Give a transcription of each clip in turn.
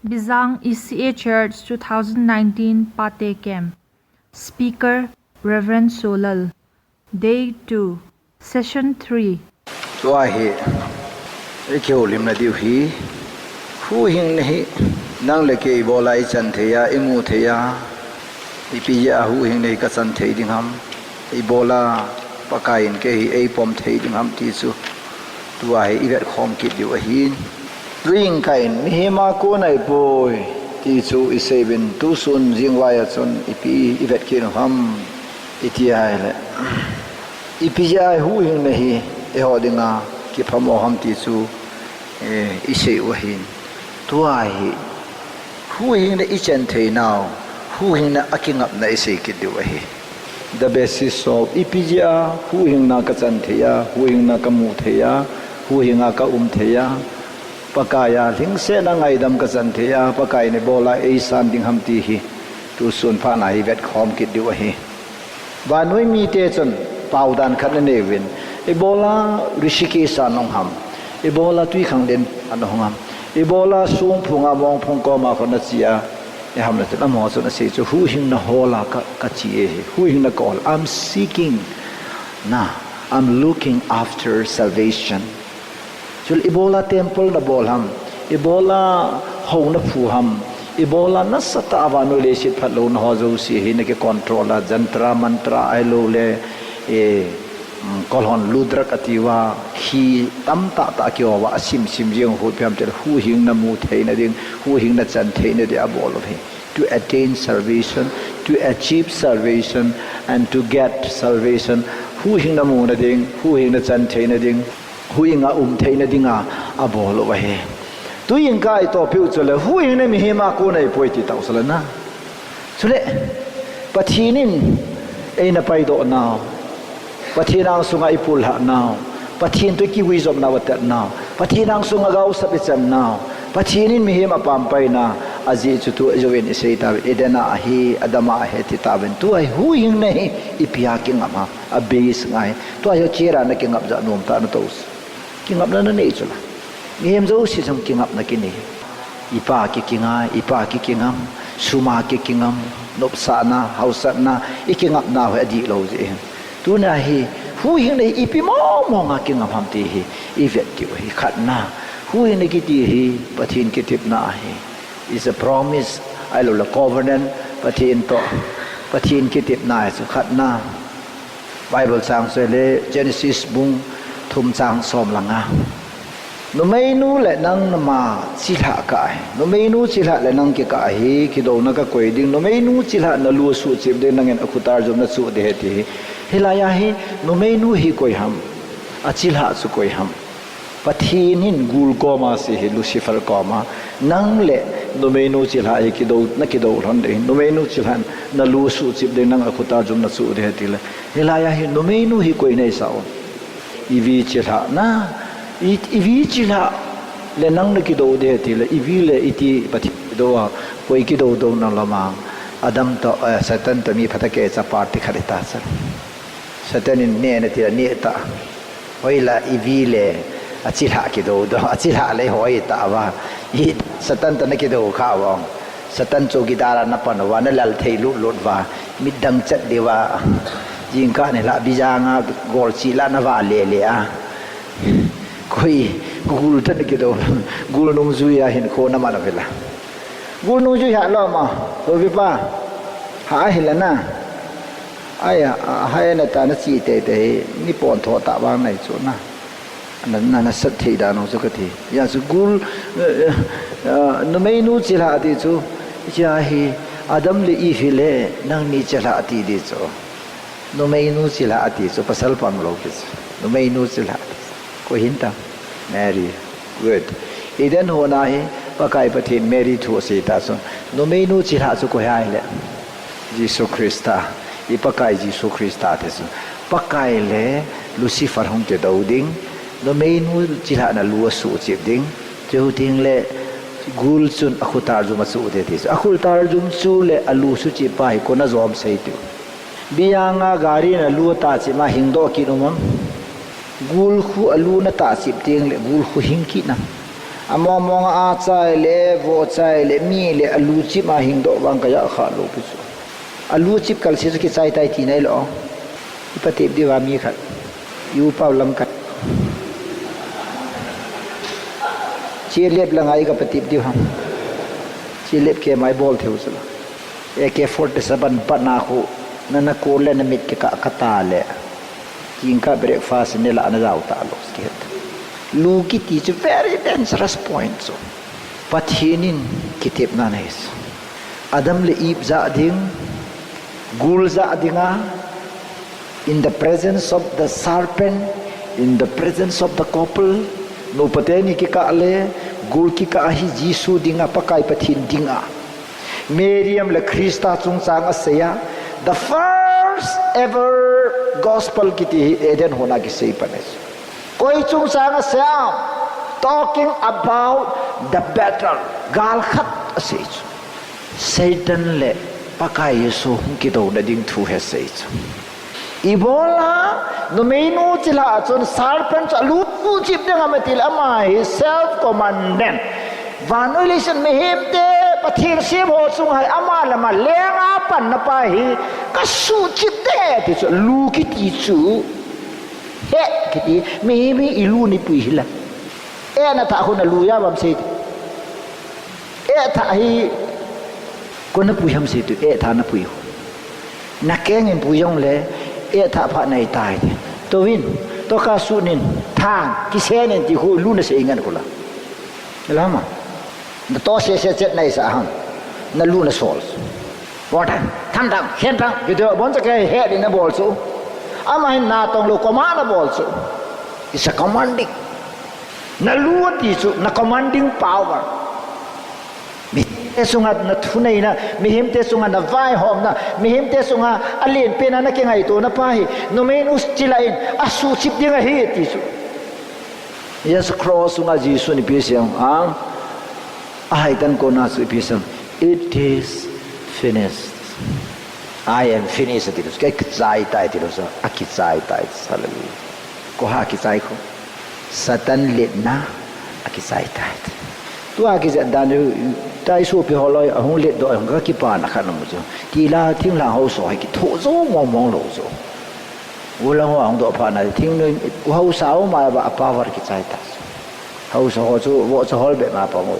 Bijang ECA Church 2019 Pate Camp. Speaker Rev Sholal. Day 2, Session 3. Tuahi, ikiolim na diuhi, Huhhingna hi, nang leke ibol ichan thei, imu thei, ipiya Huhhingna hi kasan thei dingham, ibola pakain ke hi eipom thei dingham tisu, tuahi ivet khom kit diuhin. Ring kain mihima ko na ipoy tisu isebin tusun jingwaya son ipi ivet kinham itiai le ipiya Huhhingna hi ehodinga kipamoham tisu isei wahin tuahi Huhhingna ichan thei now Huhhingna akingap na isei kid wahi. The basis of ipija Huhhingna kachan theya Huhhingna kamu theya Huhhingna ka theya pakaya lingse na ngaidam kachan theya pakai ne bola eisan dingham ti hi tu sun pha na hi vet khom kid wahi ba noi mi te chon paudan khat na nevin ebola rishikesh anongham ebola tui khangden anongham ebola sung phunga mong phung ko ma khona chia e hamna te na mo so na se chu Huhhingna hola ka chi e Huhhingna call I'm seeking na I'm looking after salvation chul ebola temple na bolham ebola ho na phuham ebola na sata avanu le sit phatlo na ho zo si hi na ke controller jantra mantra ai lo le e kolhon ludra katiwa khi tam ta kyo wa sim jeng hu pyam tel Huhhingna mu theina ding Huhhingna chan theina de abol of him to attain salvation, to achieve salvation, and to get salvation. Huhhingna mu na ding Huhhingna chan theina ding Huhhingna theina dinga abol of he tu yin kai to piu chule Huhhingna mi hema ko nei poiti tausalana chule pathinin eina paido now pathinang sunga ipul ha now pathin to ki wisdom na wat now pathinang sunga gau sabichan now pathinin mi hema pampai na aji chu tu jowen isei ta edena hi adama he ti taben tu ai Huhhingna hi ipia king ama a base ngai to ayo chera na king up ja nom ta na tos king up na nei chula mi hem zo si jam king up na kini ipa ki kingam suma ki kingam nopsana hausana iking up na he di lo je tu na hi Huhhingna ipi mo nga king up ham ti hi ivet ti hi khatna Huhhingna ki ti hi pathin ki tip na hi is a promise I lo la covenant pathin ki tip na su khatna Bible sang se le Genesis bung thum chang som langa no meinu le nang ma chilha ka no meinu chilha le nang ki ka hi ki do na ka koi ding no meinu chilha na lu su chip de nang en akhutar jom na su de ti hilaya hi no meinu hi koi ham achilha su koi ham pathinin gul ko ma se hi Lucifer ko ma nang le no meinu chilha hi ki do ron de no meinu chilha na lu su chip de nang akhutar jom na su de ti le hilaya hi no meinu hi koi nei sao ivi chilha na ivi chila le nang na ki do de ti le ivi le iti pati do koi ki do na lama adam to satan to mi phatake cha party kharita sa satan in ne na ti ne ta hoila ivi le achila ki do achila le hoi ta wa i satan to na ki do kha wa satan cho gidara na pan wa na lal thei lu lot wa midang chat dewa jingka ne la bijanga gol chi la na wa le a koi gul tan ki do gul nong zu ya hin ko na ma na vela gul nong zu ya lo ma ho vi pa ha hilana aya ha na ta na chi te ni pon tho ta ba nai chu na na sat thei da no su ka thi ya su gul no mei nu chi la ti chu ya hi adam le i hile nang ni chala ti di chu no mei nu chi la ti chu pasal pam lo ki no mei nu chi la ko hinta Mary good iden hona hi pakai pathin Mary thu se ta so no mei nu chi la chu ko hai le Jesus Christa i pakai Jesus Christa te so pakai le Lucifer hong te do ding no mei nu chi la na lu su chip ding chu ting le gul chun akhutar ju ma su de ti akhutar jum chu le alu su chi pai ko na zom sei tu bianga gari na lu ta chi ma hingdo ki no mom gul khu alu na ta sip teng le gul khu hing ki na among a chai le vo chai le mi le alu chip ma hing do wang ka ya kha lo pu chu alu chip kal si ki chai tai ti nai lo ipatip di wa mi khat yu pau lam kat chi lep la ngai ka patip di ham chi lep ke mai bol theu sala AK-47 pana ko na ko le na mit ke ka katale king ka breakfast ne la na jaw ta lo sket lu ki ti is a very dangerous point so pathinin kitip na nes adam le ib za ding gul za dinga in the presence of the serpent in the presence of the couple no pateni ki ka le gul ki ka hi jisu dinga pakai pathin dinga Miriam le Krista chung chang asaya the first ever gospel kiti Eden hona ki sei panes koi chung chang asaya talking about the battle gal khat asai Satan le pakai yesu ki do na ding thu he sei ibola no meinu chila chon serpent alu chip ding amatil ama his self commanded violation mehemte pathir sim ho chung hai ama lama lenga pan na pa hi ka su chip de ti chu lu ki ti chu he ki ti me ilu ni pui hila e na ta huna lu ya bam se e tha hi ko na pui ham se tu e tha na pui na keng en pui yong le e tha pha nai tai to win to ka su nin thang ki se nen ti hu lu na se ngan ko la lama the to se set nai sa hang na lu na sol water tham dang hen dang you do bon ke head in a ball so ama na tong lo command ball so it's a commanding na lu ti su na commanding power mi sunga na thunai na mi him te sunga na vai hom na mi him te sunga alien pe na ke ngai to na pai no men us chilain asu chip dinga he ti su yes cross sunga jisu ni pe siang ang ai tan ko na su pe siang it is finished I am finished ti su ke zai tai ti su aki zai tai hallelujah ko ha ki zai ko satan let na aki zai tai tu aki za dan tai su pe holoi a hong let do hong ka ki pa na khan mu jo ti la thing la ho so hai ki tho zo mong mong lo zo wo la ho ang do pha na thing no ho sao ma ba power ki chai ta ho so ho chu wo so hol be ma pa mo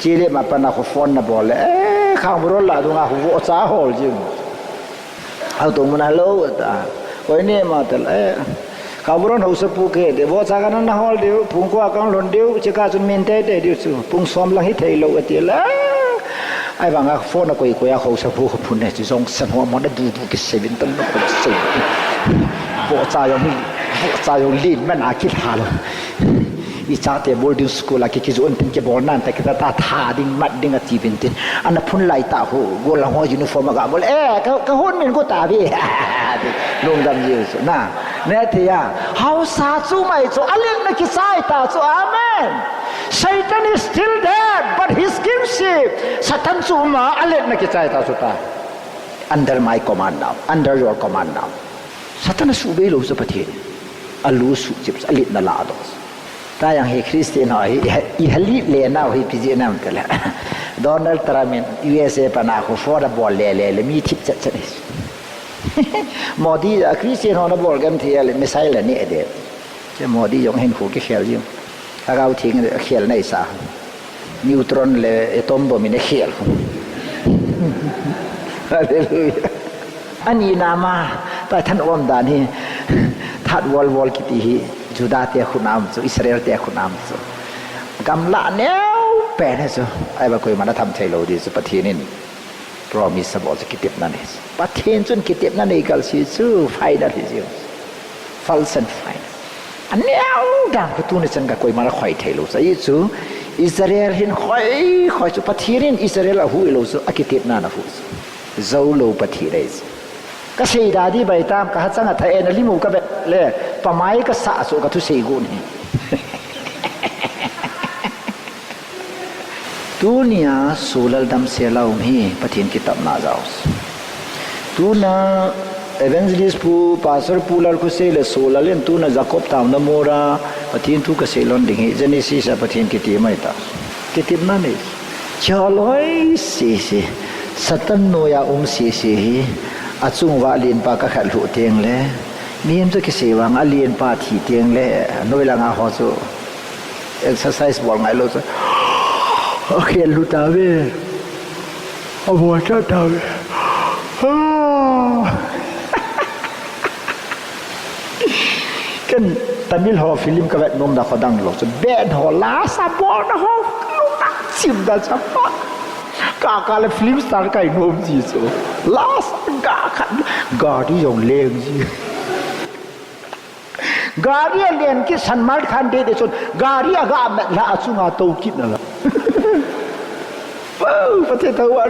chi le ma pa na ko phone na bol le khang bro la do nga ho wo cha hol ji au to na lo ta ko ne ma ta le kabron ho se pu ke de wo cha ga na hol de phung ko akang lon de che ka chun min te de de chu phung som lang hi thei lo ati la ai ba nga phone ko ko ya ho se pu phun ne chi song san ho mo da du du ki 7 tan no ko se wo cha yo lin man a ki tha lo i cha te boarding school a ki ki zon tin ke bol nan ta ki ta tha ding mat ding a ti bin tin an phun lai ta ho go la ho uniform ga bol ka hon min ko ta bi lung dam ji so na ne te ya how sa chu mai chu alen na ki sai ta chu amen Satan is still there but his kingship Satan chu ma alen na ki sai ta chu ta under my command now under your command now Satan su be lo sa pathe alu su chips alit na la do ta yang he Christian ho i hali le na ho piji nam tala Donald Trump USA pana ko for the ball le mi tip chat chat Modi a Christian ho na bol gan thia le missile ni ade che Modi yong hen ko ke khel jim ta gao thing khel nei sa neutron le atom bomb ni khel hallelujah ani nama ta than om da ni that wall ki ti hi Juda te khunam chu Israel te khunam chu gamla neu pe ne chu ai ba koi mana tham thai lo di chu pathinin promise about kitip na ne pathin chun kitip na nei kal si chu final hi ju false and final aneu dang ko tu ne chan ka koi mana khoi thai lo sa chu Israel hin khoi chu pathirin Israel a hu lo chu akitip na na hu zo lo pathire ka sei da di bai tam ka changa thae na limu ka be le pamai ka sa so ka thu sei gu ni dunia sulal dam selau mi pathin kitab na jaos tu na evangelist pu pastor pular ku se le sola len tu na jacob tam na mora pathin tu ka se lon ding hi genesis a pathin ki ti mai ta ki tim na ne chaloi si satan no ya si hi achung wa lin pa ka khal hu teng le miem cho ki se wang a lin pa thi teng le noi la nga ho chu exercise bol ngai lo chu okay lu ta ve abo cha ta ve kan tamil ho film ka vet nom da khodang lo chu ben ho la sa bol na ho lu ta chim da cha pa ka le film star kai nom ji so last ga khan ga di yong leng ji gari len ki sanmal khan de de chon gari aga la achunga to kit na la wow pate ta war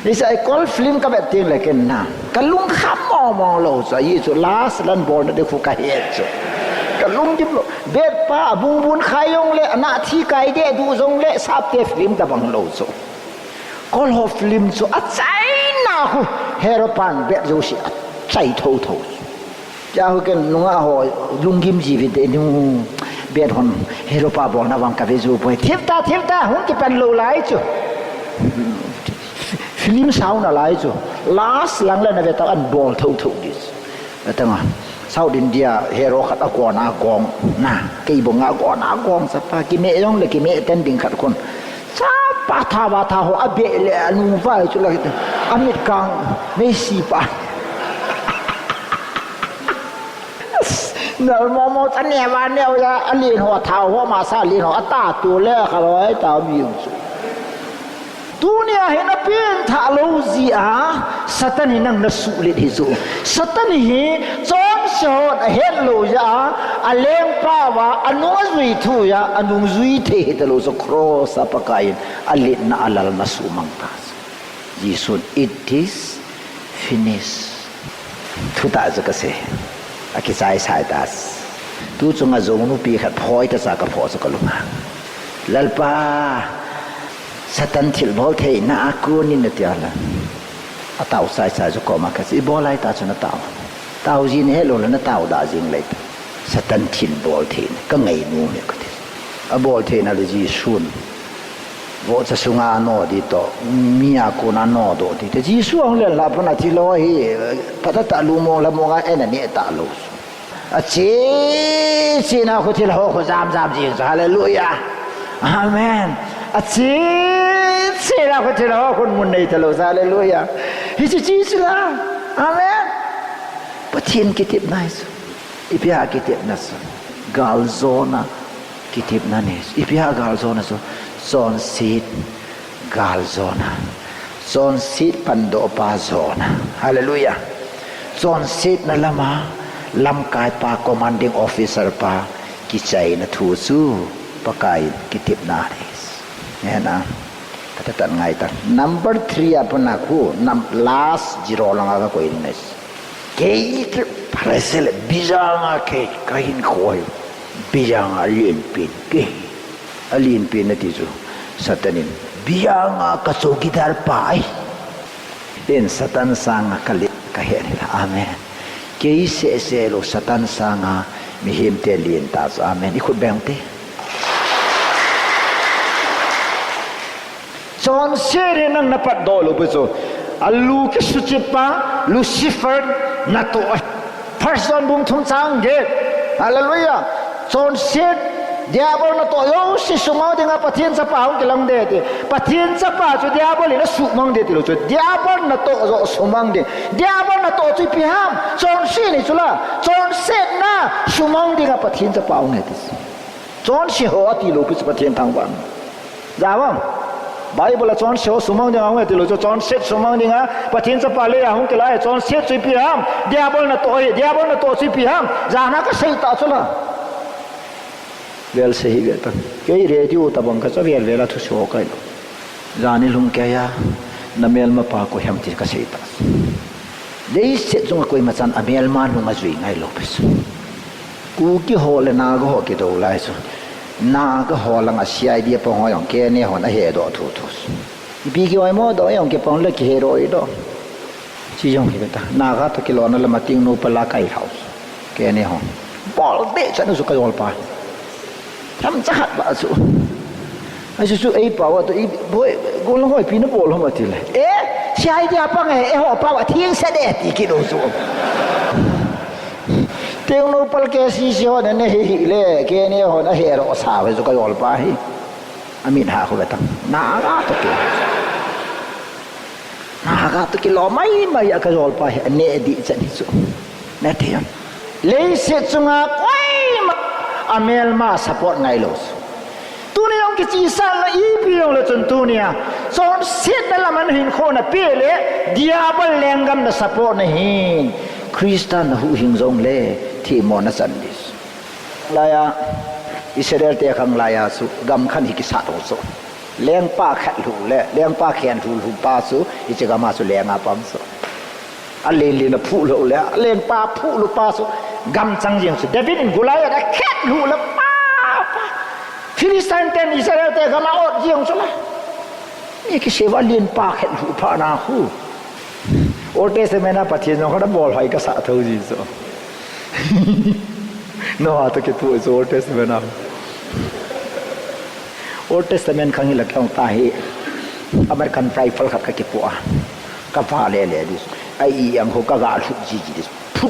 นี่ใส่กอล์ฟฟิล์มก็แบบเตียงเลยกันนะกันลุงข้ามมองเราใส่ยี่สุลาสลันบอลนั่นเด็กฟูกาเฮดสุกันลุงจิ้มโลเบ็ดป้าบุญขายงเละหน้าที่ไก่เด็ดดูทรงเละซาบเตฟิล์มตะบังเราสุกอล์ฟฟิล์มสุอัดใจน่าหูเฮโรปันเบ็ดดูสิอัดใจทูจ้าหูกันลุงอาหอยลุงกิมจีวิตเดนูเบ็ดคนเฮโรปาบอกนะวังกับเวจูไปเทียบตาหุ่นที่เป็นโลไลจุfilm sao na lai chu last lang la na ve ta an bol tho dis atanga south india hero khat a ko na gong na kei bonga ko na gong sa pa ki me yong le ki me ten ding khat kon sa pa tha ho abe le anu vai chu la amit kang me si pa na mo tan ne wa ne ya alin ho tha ho ma sa lin ho ata tu le kha loi ta mi chu dunia hina pin tha lo zia satan hinang nasu le hizo satan hi chon shot a het lo ya aleng pa wa anu zui thu ya anung zui the de lo so cross apakai alit na alal nasu mangtas jisun it is finished thu ta za ka se aki sai das tu chunga zonu pi khat phoi ta sa ka pho sa ka lunga lalpa satan thil bol thei na aku ni na tiala atau sai jo ko ma ka si bolai ta chuna tau jin he lo na tau da jing lai satan thil bol thei ka ngai nu me ka ti a bol thei na le ji sun bo cha sunga no di to mia ko na no do ti te ji su ang le la pa na ti lo hi pata ta lu mo la mo ga ena ni ta lo a chi na ko thil ho ko jam ji hallelujah amen a chi la ko thil ho kon mun nei ta lo hallelujah hi chi la amen pathin kitip nais ipia kitip nas gal zona kitip nanes ipia gal zona so zon sit gal zona zon sit pando pa zona hallelujah zon sit na lama lam kai pa commanding officer pa kichai na thu su pakai kitip nanes na katatan ngai ta number 3 apana ku last zero langa ka koi nes ke presel bijang ke kain khoi bijang alin pin ke alin pin na ti chu satanin bijang ka chogidar pai den satan sang kali ka he amen ke se lo satan sanga mi him te lin ta amen ikut bang te John sere nang napat dolo beso alu ke sucipa Lucifer nato person bung thung sang ge hallelujah John set diabol nato yo si sumau dengan patien sapa hong kelang de ti patien sapa chu diabol ina sumang de ti lo chu diabol nato zo sumang de diabol nato chu piham John si ni chula John set na sumang de ga patien sapa hong ti John si ho ti lo pi patien thang bang jawang Bible chon sho sumang de ang ti lo chon set sumang de nga pathin sa pale ahung ke lai chon set chui pi ham diabol na to chui pi ham jana ka sei ta chula vel se hi ve ta ke radio ta bang ka cha vel lela thu sho kai lo jani lum ke ya namel ma pa ko hem ti ka sei ta dei se chung ko ma chan amel ma nu ma zui ngai lo pes ku ki ho le na go ho ki do lai so na ga holang a sia dia pong hoyong ke ne hon a he do thu bi ki oi mo do yong ke pong le ki he ro i do chi yong hi ta na ga to kilo na la ma ting no pala kai house ke ne ho bol be cha no su ka yol pa tham cha hat ba su ai su ai pa wa to i boy go lo hoi pi na bol ho ma ti le chai dia pa nge e ho pa wa thieng sa de ti ki do su tiếng nô pal ke si si ho ne hi le ke ne ho na he ro sa we su ka yol pa hi amin ha ko ta na ga to ke na ga to ki lo mai mai ka yol pa hi ne di cha ni su na te yan le se chunga kwai ma amel ma support ngai los tu ne yong ki chi san la i pi yong le chun tu nia son sit na la man hin kho na pe le diabol lengam na support na hin Christian hu hing zong le thi mo na san dis la ya Israel te khang la ya su gam khan hi ki sa do so leng pa khat lu le leng pa khian thu lu pa su i che ga ma su leng a pam so a le le na phu lo le leng pa phu lu pa su gam chang jing su David in Goliath da khat lu le pa Philistine ten Israel te ga ma ot jing so la ni ki se wa lien pa khat lu pa na hu Old Testament na pathin no kada bol hai ka sa thau ji so no ha to ke tu is Old Testament na Old Testament khang la khang ta hi American rifle khat ka ki pu a ka pa le le dis ai ang ho ka ga thu ji ji dis phu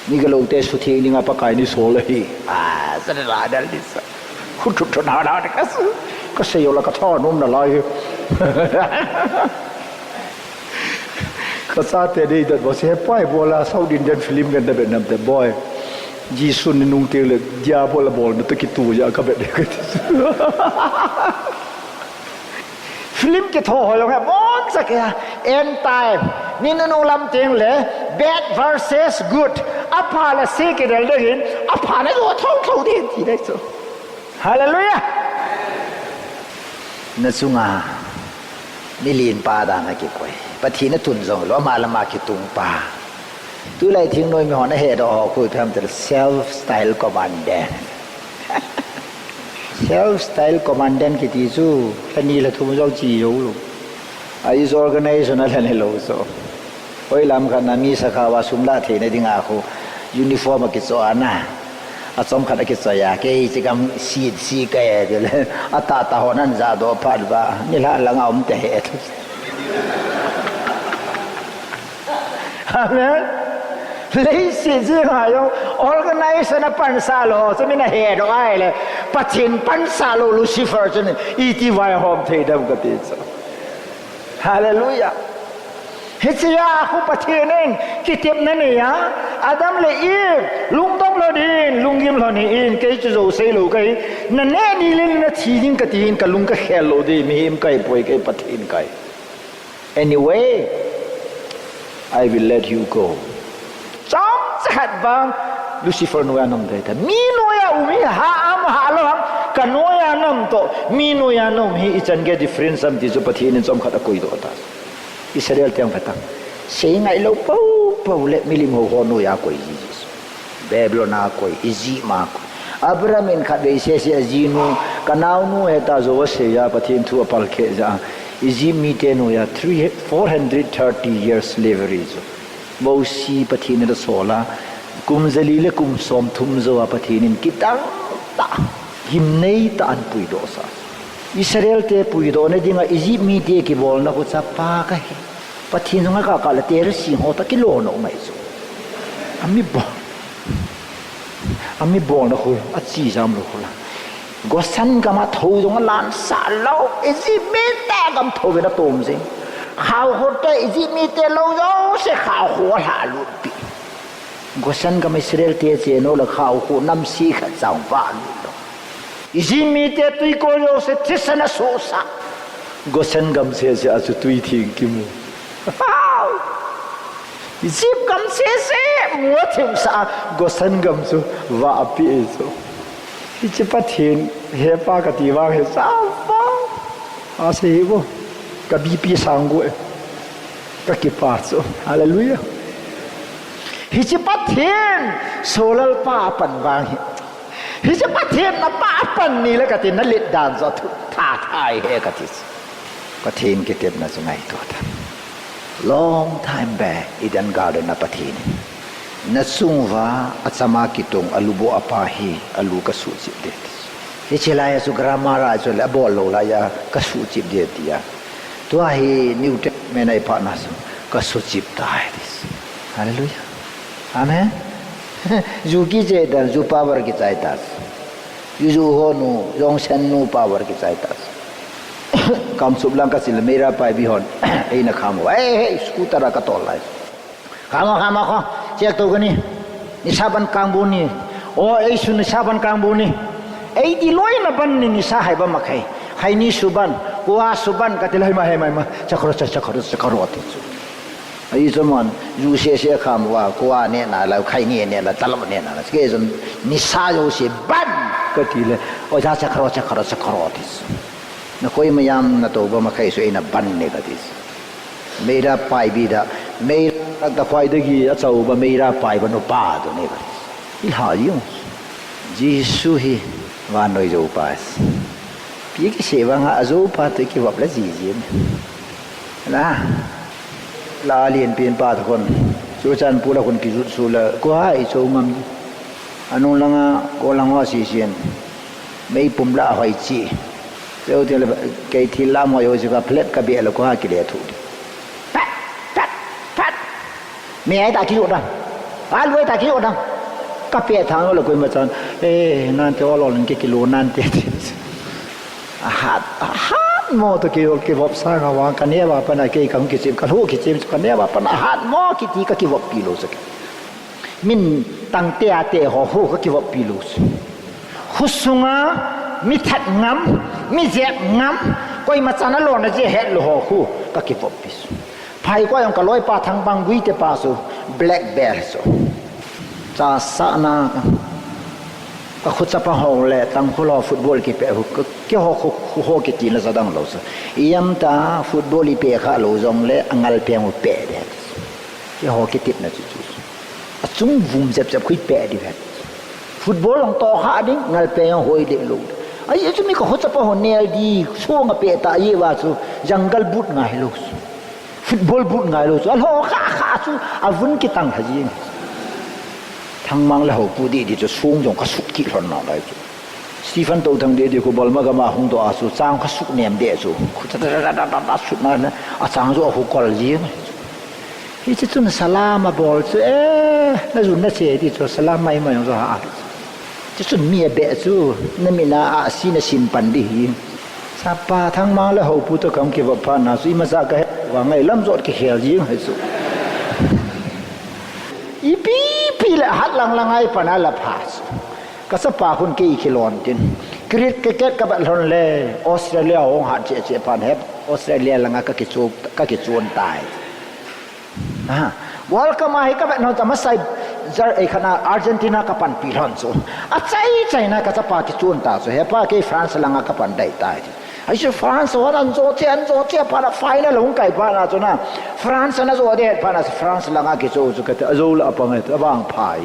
ni ga lo te su thi ni nga pa kai ni so le hi sa la dal dis khu thu thu na na ka se yo la ka tho num na lai ka sa te dei dat bo se pai bola South Indian film gan da benam te boy ji sun ni nung te le dia bola bol na to ki tu ya ka be de ka film ke tho ho lo ha bon sa ke end time ni nu lam teng le bad versus good apa la se ke dal de hin apa na lo thong thong de ti dai so hallelujah na sunga milin pa da na ki koi pathi na tun zong lo ma la ma ki tung pa tu lai thing noi mi ho na he do ko tham te self style commandant self style commandant ki ti chu pani la thum zo ji yo lo ai is organization na le lo so oi lam khan na mi sa kha wa sum la the na dinga ko uniform ki so ana a som khat ki so ya ke chi kam si ka ya de ata ta ho nan za do phat ba ni la la ngom te he amen lấy sự riêng hả không organize na pan salo cho mình là hè đó ai là pathin pan salo Lucifer cho nên iti vai hom thei đam cái gì sao hallelujah hết gì à khu pathin nên cái tiệm này nè Adam le Eve lung tông lo din lung im lo ni in cái chỗ xây lo cái nè nè đi lên na chỉ những cái tin cái lung cái hell lo đi mi im cái bôi cái pathin cái anyway I will let you go trong chặt bang Lucifer noya nam đây ta mi noya umi ha am ha lo ham ka noya nam to mi noya nam hi ichan ge difference am ti zo pathi nin som khata koi do ta Israel tiang phata se ngai lo pau le milim ho noya koi ji Babylon a koi izi ma ko Abraham in khat be se azinu kanau nu heta zo se ya pathin thu apal khe ja izi mi te noya 430 years slavery zo Mosi pathin da sola kum zali le kum som thum zo pathin kitang ta himnei ta an pui do sa Israel te pui do ne dinga Egypt mi te ki bol na ko cha pa ka he pathin nga ka la te si ho ta ki lo no mai zo ami bo na ko a chi jam lo ko la go san ka ma tho zo nga lan sa lo Egypt mi ta gam tho ve da tom se khao ho te Egypt mi te lo zo se khao ho la lu pi Gosan ka Israel te che no la khao ko nam si kha chang ba lo Egypt mi te tui ko yo se tisana so sa Gosan gam se asu tui thing ki mu Egypt gam se mo thim sa Gosan gam su wa api so Egypt pathin he pa ka ti wa he sa fa a se bo ka bi pi sang go ka ki pa so hallelujah Hichipathin solal pa pan bang Hichipathin na pa pan ni la ka tin na lit dan zo thu tha thai he ka ti pathin ki tem na sungai to ta long time back idan garden na pathin na sungwa achama kitong alubo apahi alu ka su chip det he chelaya su grammar a chol abol lo la ya ka su chip det ya to hi new testament ai pa na su ka su chip tai this hallelujah amen ju ki je dan ju power ki chai tas yu ho nu yong san nu power ki chai tas kam sub lang ka sil mera pai bi hon ei na kham wa ei scooter ka tol lai khama kho chek to gani ni saban kang bu ni o ei sun ni saban kang bu ni ei di loi na ban ni sa hai ba ma khai ni suban wa suban ka tilai ma hai ma chakhro ti ai zaman yu se kham wa kwa ne na la khai ni ne la talam ne na ke zon ni sa yo se ban ka tile o ja chakhro ti na koi mayam na to ba ma khai so ina ban ne ka dis meira pai bi da meira da kwai da gi a chau ba meira pai ba no pa do ne ka il ha yu jisu hi wa noi jo pas pi ki se wa nga zo pa te ki wap la ji na la lien pin pa thon su chan pu la kon ki su la ko hai so ngam anu langa ko langwa si sien mei pum la hoi chi Saya udah kayak tilam ayo juga pelet kabi elo kau hakil itu. Pat. Mei tak kiri orang, alway tak kiri orang. Kapi thang lo kau macam nanti orang ke kilo nanti. Ahat mau tu kiri ke bab sang awak kan ya apa nak kiri kamu kicim kan hu kicim kan ya apa nak ahat mau kiti ke kiri bab pilo sek. Min tang te ho ke kiri bab pilo. Khusunga mi that ngam mi zep ngam koi ma chana lo na je het lo ho khu ka ki pop pis phai ko yong ka loi pa thang bang gui te pa so black bear so cha sa na ka khu cha pa ho le tang khu lo football ki pe hu ke ho ki ti na za dang lo so yam ta football i pe kha lo zong le angal pe mo pe de ke ho ki tip na chu a chung vum zep khui pe di het football long to ha ding ngal pe hoi de lo ai chu mi ko hota pa ho nel di so nga pe ta ye wa chu jungle boot ngai lo football boot ngai lo al ho kha chu avun ki tang haji thang mang la ho pu di chu sung jong ka suk ki lon na lai chu Stephen to thang de ko bol ma ga ma hung to a su chang ka suk nem de chu khu ta da su na a chang zo ho kol ji hi chu na salama bol chu na zu na che di chu salam mai ma yong zo haจะมีเบะจูนั่นมีนาอาศีนสินปันดีซาปาทั้งมาแล้วหูพุทธคำเกี่ยวกับพานาสุมาซากะว่าไงลำจอดกี่เหี่ยวยิงให้สุอีปีละหัดลังไงปานาละพาสก็สปาคนกี่กิโลนจินกรีดเก็ตกับหลอนเล่ออสเตรเลียองหัดเจปานเฮบออสเตรเลียลังก็กิจวนตายวอลก็มาให้กับนอนจะมาใส่จะไอ้ขณะอาร์เจนตินากับปันปีหลอนสูอาใจนะก็จะปากิจวนตายสูเฮปาเกฟรานซ์ลังกับปันได้ตายไอ้ชื่อฟรานซ์ว่าอันโจเทียปาราไฟนั่นหลงไก่ปานาจูนะฟรานซ์นั่นโจเดียปานาฟรานซ์ลังกิจวนสูก็จะโจละปังเอตบางพาย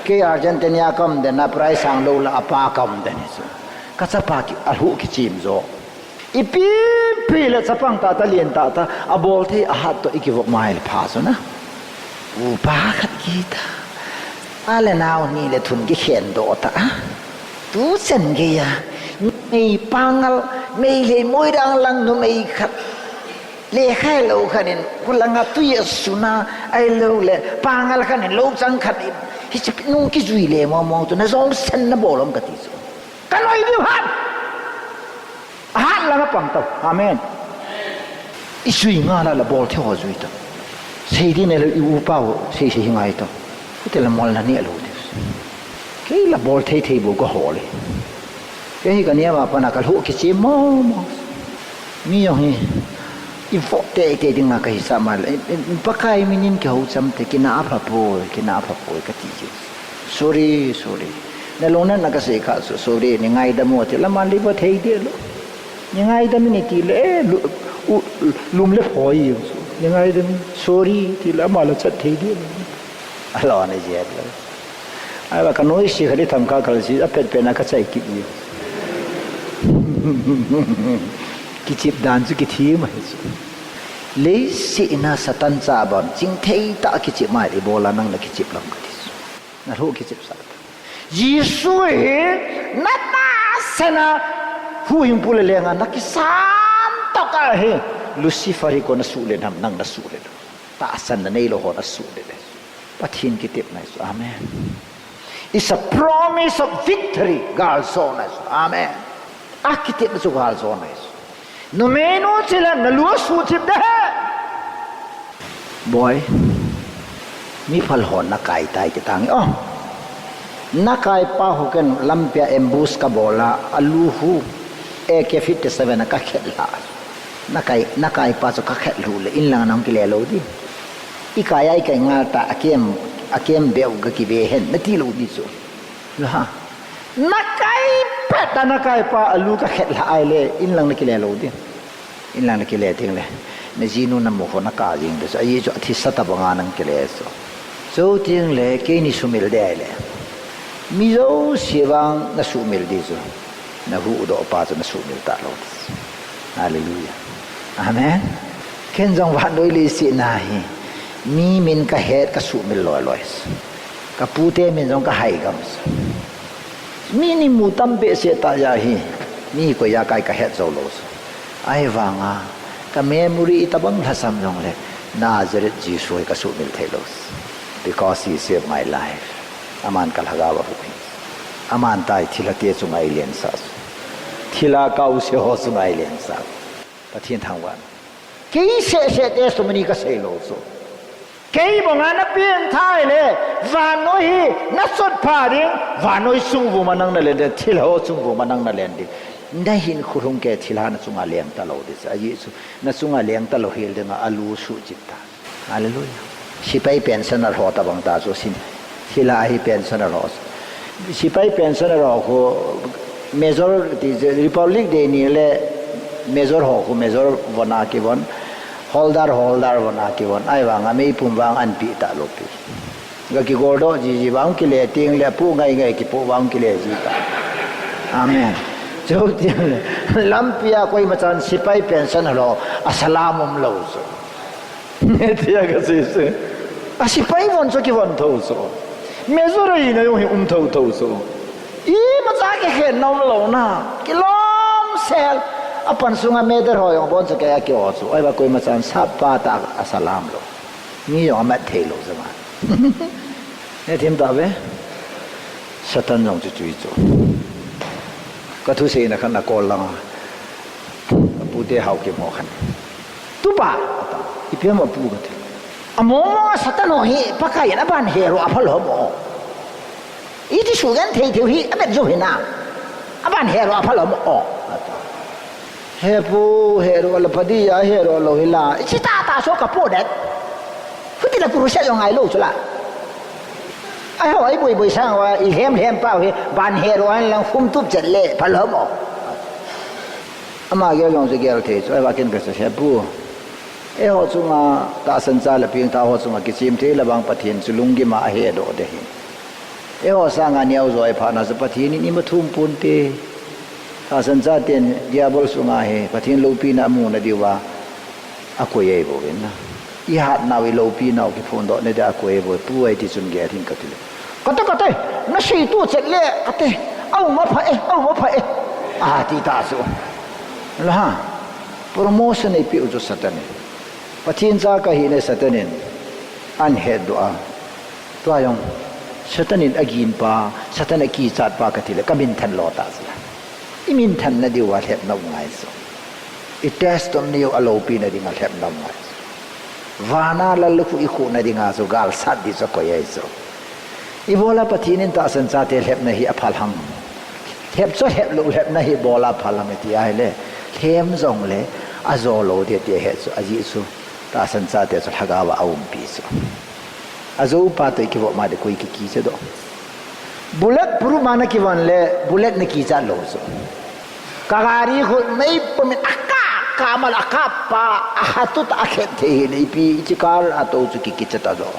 เกอาร์เจนตินาคัมเดน่าไพรสังโลละปาคัมเดนิสูก็จะปากิอาหูกิจิมโจอีปีละจะปังตาเลียนตาอบอลที่อาหัดตัวอีกวกมาให้พาสุนะอุปาขัดกีตาอะไรนาวนี่เลยทุนกี่เขียนโดตาตู้เส้นกี่ยาไม่ปังalไม่เลยมวยดังลังนุ่มไม่ขัดเลี้ยให้เราขันนี่กุลังตุยสุนาไอเราเลยปังalขันนี่เราจังขันนี่ที่จะนุ่งกี่จุยเลยมองตัวนั้นสองเส้นน่ะบอลมกันที่สุดกันเลยดิพันฮันละก็ปังตัวอาเมนอีสุยงาละบอลที่หัวจุยตัวเสียดีเนี่ยเราอยู่เป้าเสียงาตัวก็แต่ละมอลนั่นเนี่ยรู้ดิแค่ละบอลเทบุก็หัวเลยแค่กันเนี่ยว่าปนักลูกกิจมอมีอย่างนี้อีฟอกเตะดึงมากันสามัญปักไก่มินินเขาจำแต่กินอาภาโปยก็ตีจิ sorry ในโลกนั้นนักเสกขา sorry ยังไงดำมัวที่ละมันรีบว่าเทเดียร์ยังไงดำมินิที่เลยลุมเล็บหอยยังไงดำ sorry ที่ละมันละชัดเทเดียร์อัลลอฮ์ในเจ้าเลยไอ้ว่ากันโน้ยสิเขาได้ทำข้าวกันสิเป็นนักใช้กิจอยู่กิจดานสุกิทีมา lấy sĩ na satan cha bon chính thei ta ki chip mai ibola nang na ki chip lam ka tis na ro ki chip sa Yesu he na ta sana huing pula lenga na ki sam to ka he Lucifer ko na sule nam nang na sule ta san na nei lo ho na sule le pathin ki tip na so amen. It's a promise of victory gal so na so amen. Akitip na so gal so na so no meno sila na luwa su chip da boy mi phal hon na kai tai ki tang oh na kai pa ho ken lampia embus ka bola aluhu AK-57 na ka khela na kai pa so ka khet lu le in lang nang ki le lo di ikaya ikai nga ta akem beu ga ki be hen na ti lo di so la na kai pa na kai pa alu ka khet la ai le in lang na ki le lo di in lang na ki le ting le na jinu na mo na ka jing de so ai jo thi sata banga nang ki le so ting le ke ni sumil de le mi zo siwang na sumil di so na hu do pa so na sumil ta lo hallelujah amen ken jong wa doi li si na hi mi min ka het ka sumil lo lois ka pute min jong ka hai gam mi ni mu tam be se ta ya hi mi ko ya kai ka het zo lo ai wanga ka memory itabang hasam jong le Nazareth Jesus ka sumil thelos because he saved my life aman kal hagawa hu aman tai thila te chungai len sa thila kau se ho chungai len sa pathin thangwan ke se te sumani ka sei lo so ke bonga na pien thai le van no hi na sot pha ding van no sung bu manang na le de thil ho sung bu manang na len di ndai hin khurung ke thila na chunga leng ta lo de sa yesu na chunga leng ta lo hil de nga alu su chitta hallelujah sipai pensioner ho ta bang ta so sin thila hi pensioner ho sipai pensioner ho ko major republic de ni le major ho ko major wana ki bon holder wana ki bon ai wang ami pum wang an pi ta lo pi ga ki gordo ji wang ki le ting le pu ngai ki pu wang ki le ji ta amen jo tiang lampia koi machan sipai pensioner ho asalamum lo so tia ga se asipai won so ki won tho so major yi na yo tho so I macha ke he no lo na kilom sel apan sunga meder ho yong bon sa kaya ki osu ai ba koi machan sapa ta asalam lo ni yo amat the lo zama ne tim ta be satan jong chu chui chu ka thu se na khan na kol lang pu te hau ke mo khan tu pa I pem pu ga the amo satan ho hi pakai na ban he ro aphal ho mo Iti sugan thei thiu hi abet jo hina aban hero aphalo mo he pu hero la phadi ya hero lo hila chita ta so ka po det futi la puru sha yo ngai lo chula ai ho ai boi sang wa I hem pa he ban hero an lang fum tup chet le phalo mo ama ge long se ge the so ai wa ken ka sa he pu e ho chunga ta san cha la ping ta ho chunga ki chim the la bang pathin chulung gi ma he do de hi e ho sang an yau zoi pha na sa pathin ni mathum pun te ta san cha ten diabol sunga he pathin lo pi na mu na diwa akoi e bo na I hat na wi lo pi na ki phon do ne da akoi bo pu ai ti chun ge thin ka ti kata na si tu chet le ate au ma pha e a ti ta so la promotion e pi u jo satan pathin cha ka hi ne satanin an he do a to ayong satanin agin pa satan ki chat pa ka thile kamin than lo ta sa imin than na diwa lep na ngai so I test on niu alo pi na dinga lep na ngai wana la lu I khu na dinga so gal sat di so ko ye so I bola pathinin ta san cha te lep na hi aphal hang lep so lep na hi bola phalam ti ai le them zong le azolo de te he so aji so ta san cha te so hagawa aum pi so azo pa te ki bo ma de koi ki se do bullet puru mana ki wan le bullet ne ki cha lo so kagari khu nei pum aka kamal aka pa hatut akhet the nei pi chikar ato chu ki chata do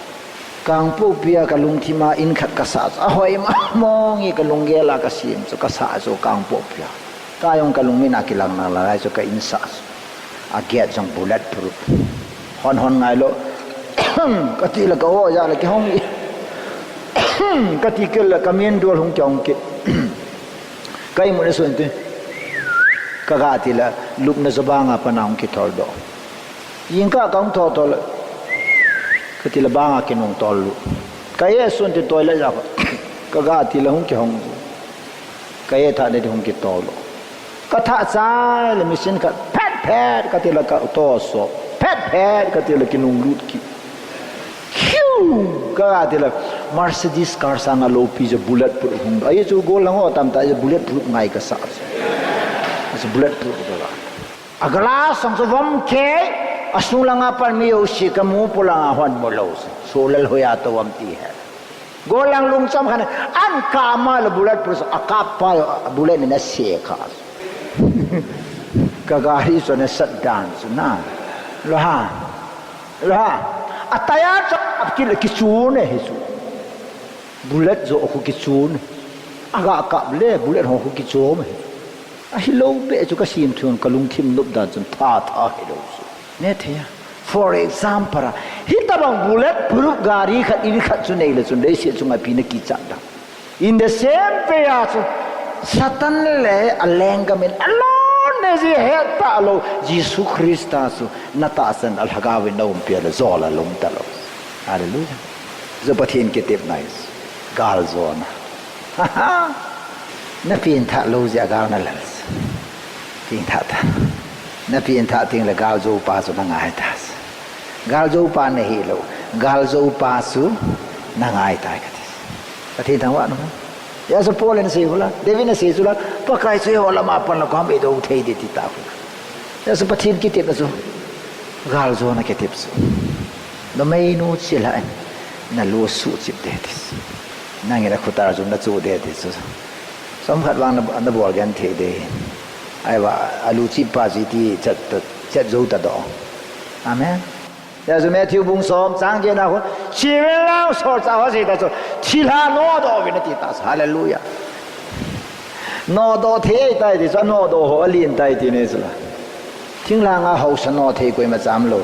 kang pu pia ka lung thima in khat ka sa a hoi ma mong I ka lung ge la ka sim so ka sa so kang pu pia ka yong ka lung mi na ki lang na la so ka in sa a get jong bullet proof hon ngai lo ka ti la ka o ya la ki hong i ka ti ke la ka mien dol hong chong ki kai mo ne sun te ka ga ti la lup na zabanga panang ki thol do yin ka kaung tho to la ka ti la banga ki nong tol lu ka ye sun te toy la ya ka ga ti la hong ki hong ka ye tha ne hong ki to lo ka tha sa le mission ka pet ka ti la ka to so pet ka ti la ki nong lut ki ka ti la Mercedes car sang lo pi je bullet proof hung ai chu gol lang ho tam ta je bullet proof ngai ka sa je bullet proof da agala sang so vom ke asulanga par mi o si ka mu pulanga hon mo lo solal hoya to wam ti hai gol lang lung cham khan an ka ma le bullet proof akap pa bullet ni na se ka ka gari so na sat dance na lo ha ataya cha apki le kichu ne hisu bullet zo khu kichu ne aga ka le bullet ho khu kichu me a hilo be chu ka sim thun kalung thim nup da chun tha hilo ne thia for example hitabang bullet proof gari khat iri khat chu nei le chun dei se chunga pi na ki cha da in the same way as satan le alengamen alone ne ji heta lo Jesus Christus na ta san al hagawi na pe le zola lum ta lo hallelujah zo pathin ke tip nice gal zona na pin tha lo ja gal na las tin tha ta na pin tha ting le gal zo pa so na ngai ta gal zo pa ne hi lo gal zo pa su na ngai ta ka pathin thang wa no ya so polen se hula devina se sula pa kai se hola ma pan la kam be do thei de ti ta ya so pathin ki tip so gal zo na ke tip so no mai no chila na lo su chip de tis nang ira khutar zum na chu de tis som khat wang na bol gan the de ai wa alu chip pa ji ti chat zo ta do amen ya zo Matthew bung som sang je na ho chi wen lao so sa ho se ta so chi la no do vi na ti ta hallelujah no do the tai de so no do ho alin tai ti ne so la thing la nga ho sa no the koi ma cham lo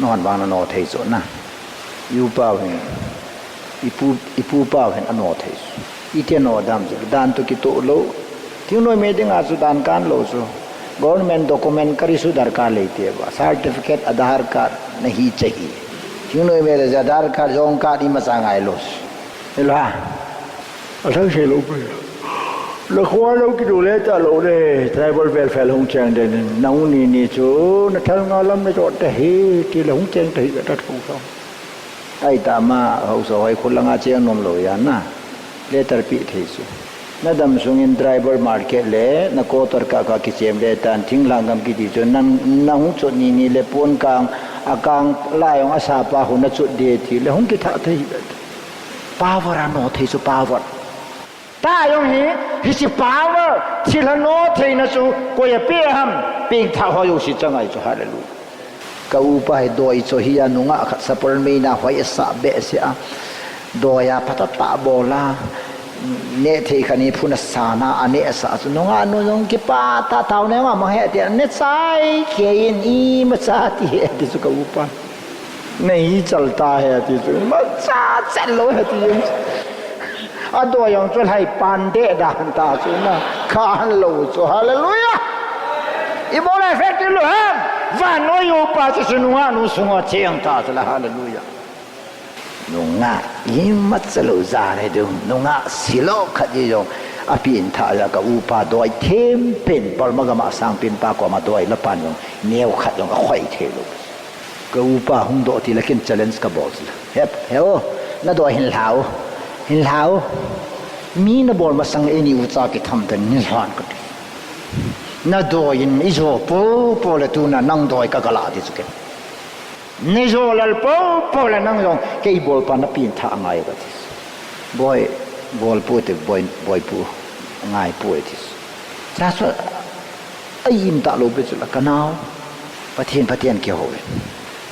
non bang no the so na yu pa wen ipu pa wen ano the ite no dam je dan to ki to lo thing no me ding a su dan kan lo so government document kari su darkar leite ba certificate aadhar card nahi chahiye thing no me aadhar card jong card i ma sangai lo la athang se lo pe lo khwa lo ki do le ta lo le tribal welfare hong chang de nang ni chu na thal nga lam na jo te he ti lo hong chang te ta thu so ai ta ma ho so ai khulanga cheng nom lo ya na le tar pi the su na dam sung in driver market le na ko tor ka ki chem le tan thing langam ki ti chu nan na hu chu ni le pon kang akang la yong asa pa hu na chu de ti le hong ki tha the power no the su power ta yong hi si power chi la no the na su ko ye pe ham ping tha ho yu si chang ai chu hallelujah ka u pa do i cho hi anu nga kha sapor me na hoi sa be se a do ya patata bola ne thei khani phuna sana ane sa chu no nga no jong ki pa ta taw ne ma he ti ne sai ke in i ma cha ti he ti chu ka u pa nahi chalta hai ti chu ma cha chal lo hai ti a do yong chu hai pan de dan ta chu na khan lo chu hallelujah ibol effect lo ham va no yo pa chu nu nga nu su nga cheng ta chu la hallelujah nunga imat salo zare do nunga silo khadi yo apin tha ya ka upa doi them pen pal magama sang pin pa ko ma doi la pan yo neu khat yo ka khoi the lo ka upa hung do ti la kin challenge ka box hep heo na do hin lao mi na bol ma sang eni u cha ki tham tan ni han ka na do in izo po la tu na nang doi ka gala ti chu ke ni zo lal po la nang yong ke ibol pa na pin tha ngai ba tis boy bol pu te boy pu ngai pu tis tra so ai im ta lo be chu la kanao pathian ke ho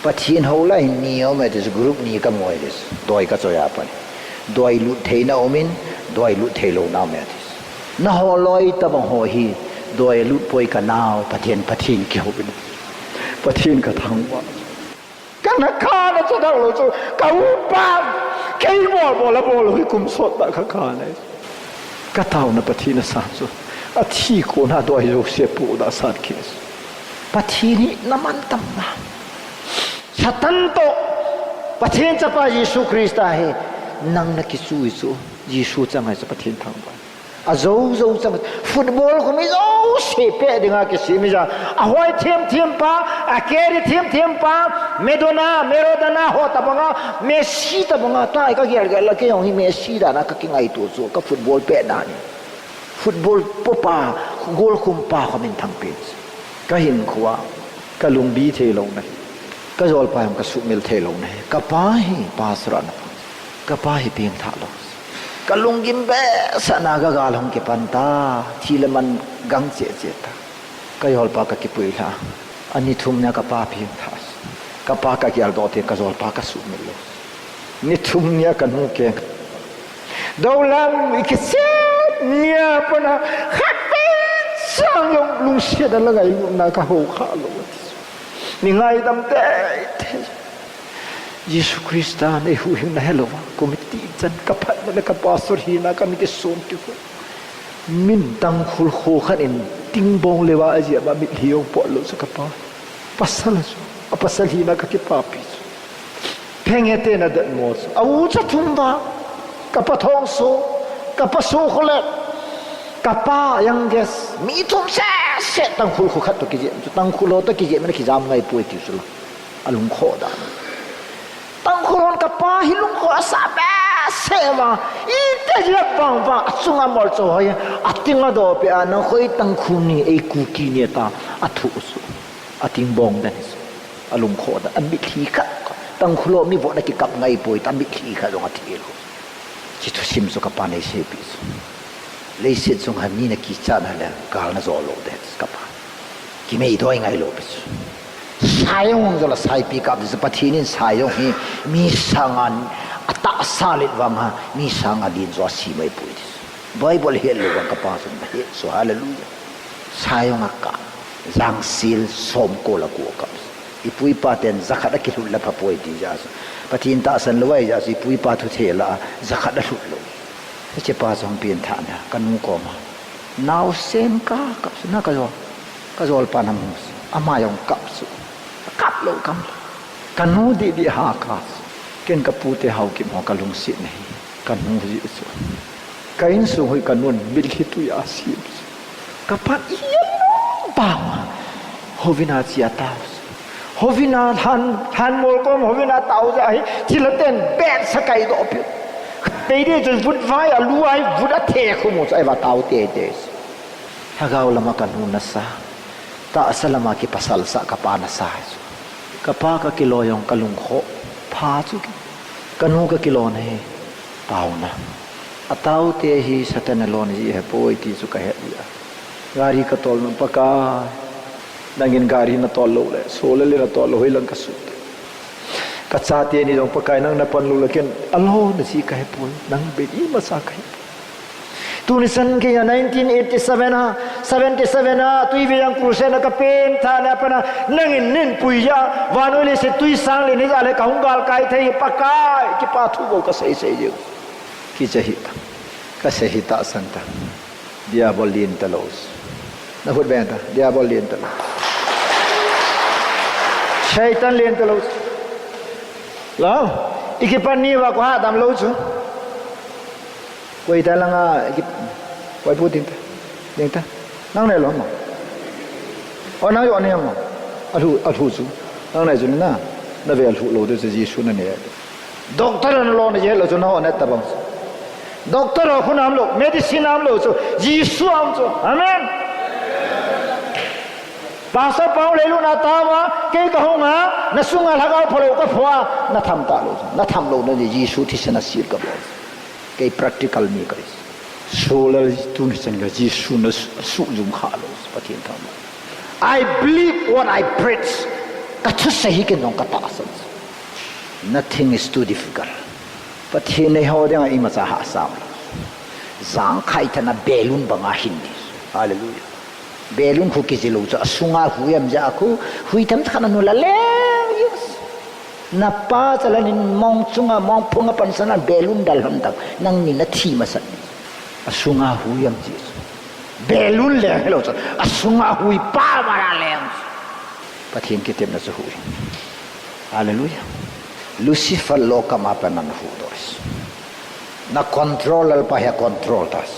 pathian ho la ni o me tis group ni ka moi tis doi ka cho ya pa doi lu thei na omin doi lu thei lo na me tis na ho loi ta bang ho hi doi lu poi kanao pathian ke ho be pathian ka thang ba นักฆ่านะจะนั่งเราจะก้าวป้าแค่บอลให้กุมสดแบบข้าเนี่ยก็เท่านั้นปฏิณสารสุอาทิโกนาโดยโยเสปูดาสารเคสปฏินี้น้ำมันตั้มมาชัตันโตปฏิณจะไปยิสุคริสต์ได้นั่งนักกิสุยิสุจังไงจะปฏิณทางบ้านอาโจจังฟุตบอลก็ไม่โจเสพเด็กอะไรสิไม่ใช่อาหอยเทียมป้าอาเกริเทียมป้าเมโดนาหัวตะบังอ่ะเมสซี่ตะบังอ่ะตายก็เกี่ยวกับอะไรอย่างนี้เมสซี่ด่านะก็กิ่งไอตัวโจก็ฟุตบอลเป็ดนั่นฟุตบอลปุ๊บป้าโกลคุมป้าเขาเป็นทั้งเป็ดก็เห็นขวาก็ลุงบีเทลงนะก็จอลไปมันก็สุมิลเทลงนะก็ป้าให้ป้าสระนะก็ป้าให้เพียงท่าลงก็ลุงกิมเบสนากากาลงเก็บปันตาทีละมันกังเจตาก็ยอลปากก็ปุยละอันนี้ทุ่มเนี่ยก็ป้าเพียงท่าก็ป้าก็ยอลโดดเองก็ยอลปากก็สุมิลเลยนี่ทุ่มเนี่ยก็นุ่งเก่งดาวลังอีกเสียเนี่ยปนะขัดเป็นช่างยงลุงเสียดันละไงลุงนาก็หัวขาลงนี่ไงตั้มเตะยิสุคริสต์ในหูหิงนะเฮลวะกูไม่ตีจันกับพันนั่นกับปาสุรีนะกันนี่ส่วนที่กูมินตังคุลโคขันอินติงบงเลวะอาเจียบะมิดฮิองปอลสุกับปาปัสสลสุปัสสลีนะกับที่ปาปิสุเพงเอเตนะเดินมอสอาวุธทุ่มบากับปะทองโซกับปะโซโคเลกับป้ายังเกสมีทุ่มเสะตังคุลโคขัดตัวกิเจตังคุลโลตัวกิเจมันกิจามไงป่วยที่สุดอลุงโคดานตั้งคนกับป้าฮิลุงขอสาบเสมาอีเดียบังสุงามอลโซฮยอัติงาโดเปียนะคอยตั้งคุณนี่ไอ้กูกีเนี่ยตาอัตุสุอัติงบองดันสุอลุงขอดอันมิทีกะตั้งคุโลมีบอกนักกับไงป่วยตั้งมิทีกะลงอัติเอโลจิตุชิมสุกับปานเอเซปิสุเลยเสียจงหันนี่นักกิจานอะไรกาลน่ะโซโลเดสกับปานกิไม่ด้วยไงโลปิสุsayang jala sai pick up this pathinin sayang hi mi sangan ata salit wanga mi sanga din zo si mai puis bible hel lo ka pa he so hallelujah sayang akka jang sil som ko la ko ka ipui paten zakhat ki hul la phapoi ti ja pathin ta san loi ja si pui pa thu thela zakhat da hul lo che pa jong pien tha na kanu ko ma now sem ka na ka zo pa nam ama yong kap su kap lo kam kanu di ha ka ken ka pu te hau ki mo ka lung si nei kanu ji su kain su hoi kanun bil hi tu ya si ka pa iya pa hovina chia ta hovina han mol ko hovina tau ja hi chilaten bet sakai do pi pe de ju vut vai a luai vut a the khu mo sai wa tau te ha gao lama kanu na sa ta asalama ki pasal sa kapa na sa kapa ka kilo yung kalungkho pha chu kanu ka kilo na he tao na atau te hi satana lon hi he poi ti chu ka he ya gari ka tol no paka nangin gari na tol lo le sole le na tol hoi lang ka su ka cha te ni dong pakai nang na pan lu la ken alho na si ka he poi nang be i ma sa ka Tunisan ke 1987 tui biang kursen ka pen tha na pana nangin nin puya wanole se tui sang le ni ale ka hungal kai thei pakai ki pa thu go ka sei je ki jahita ka sehita santa diabolin talos na hut benta diabolin talos shaitan lin talos la ikipan ni wa ko ha dam lo chu quay ta lang quay phụ tin ta tiếng ta năng này lắm mà năng chỗ này mà ở thủ chú năng này chú na na về thủ lô tôi sẽ gì chú này doctor nó lo này là chú nó này tập bằng doctor ở khu nam lô medicine nam lô chú Giêsu am chú amen pastor Paul lấy luôn na ta mà cái hông á na sung á thằng áo phô cái phô na tham ta lô na tham lô này Giêsu thì sẽ na xịt cái cái practical ni cái Sholal tu ni chân cái Giêsu nó sụ dùng khá lô phát hiện tham I believe what I preach cái thứ sahih cái nông cái ta sẵn nothing is too difficult phát hiện này họ đang im mà hạ sao giang khai thằng belun bằng hindi hallelujah belun khu cái gì lô cho sunga hu em ja khu hui thắm thằng nó là leo yes na pa chalanin mong chunga mong phunga pansana belun dalham tak nang ni na thi masat asunga huyam chi belun le hello asunga hui pa mara lem pathin ki tem na chu hui hallelujah lucifer lokama panan hu doris na controller pa ya control tas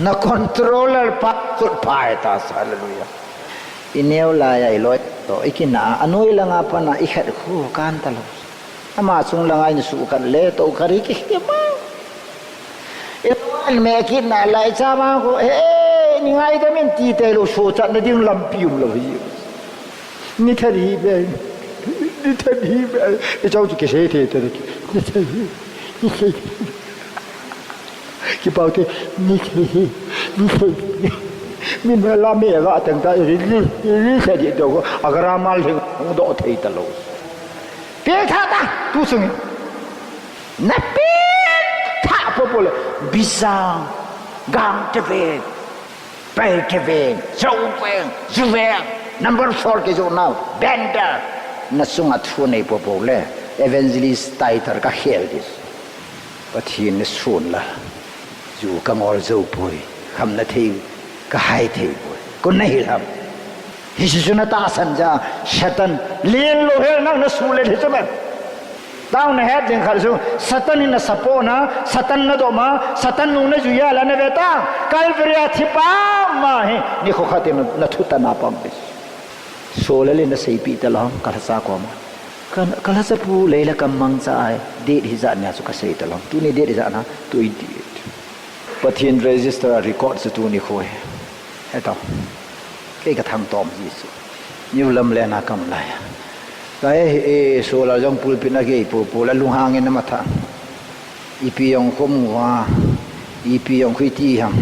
na controller pa tur pa tas hallelujah ineu la ya iloi to ikina anoi la nga pa na ikhat khu kan talo ama chung la ngai su kan le to khari ki ma el me ki na lai cha ma ko ni ngai ta men ti te lo so cha na ding lam pium lo hi ni thari be e chau ki se te te ki pau te ni min la me ga tang ta ni se di do agara mal hing do thei ta lo pe tha ta tu sung na pe tha po po le Bijang gang te ve pai te ve chau ve zu ve number 4 ke jo now bender na sunga thu nei po po le evangelist tighter ka khel dis pathin ne sun la ju ka ngol zo poi kham na thei ka hai thei poi ko nei lam hisu na ta san ja shatan len lo he na su le thi chama taw na het ding khar su satan in na sapona satan na do ma satan nu na ju ya la na beta kalvria thipa ma he ni kho khate na thu ta na pam bis solale na sei pi ta lam ka sa ko ma kan kala sa pu leila kam mang cha ai de hi za nya su ka sei ta lam tu ni de za na 28 pathin register record sa tu ni khoi he ta ke ka thang tom ji su ni lam le na kam la ya ta e sola jong pul pina ge po la lu hang en ma tha ipi yong khom wa ipi yong khui ti ham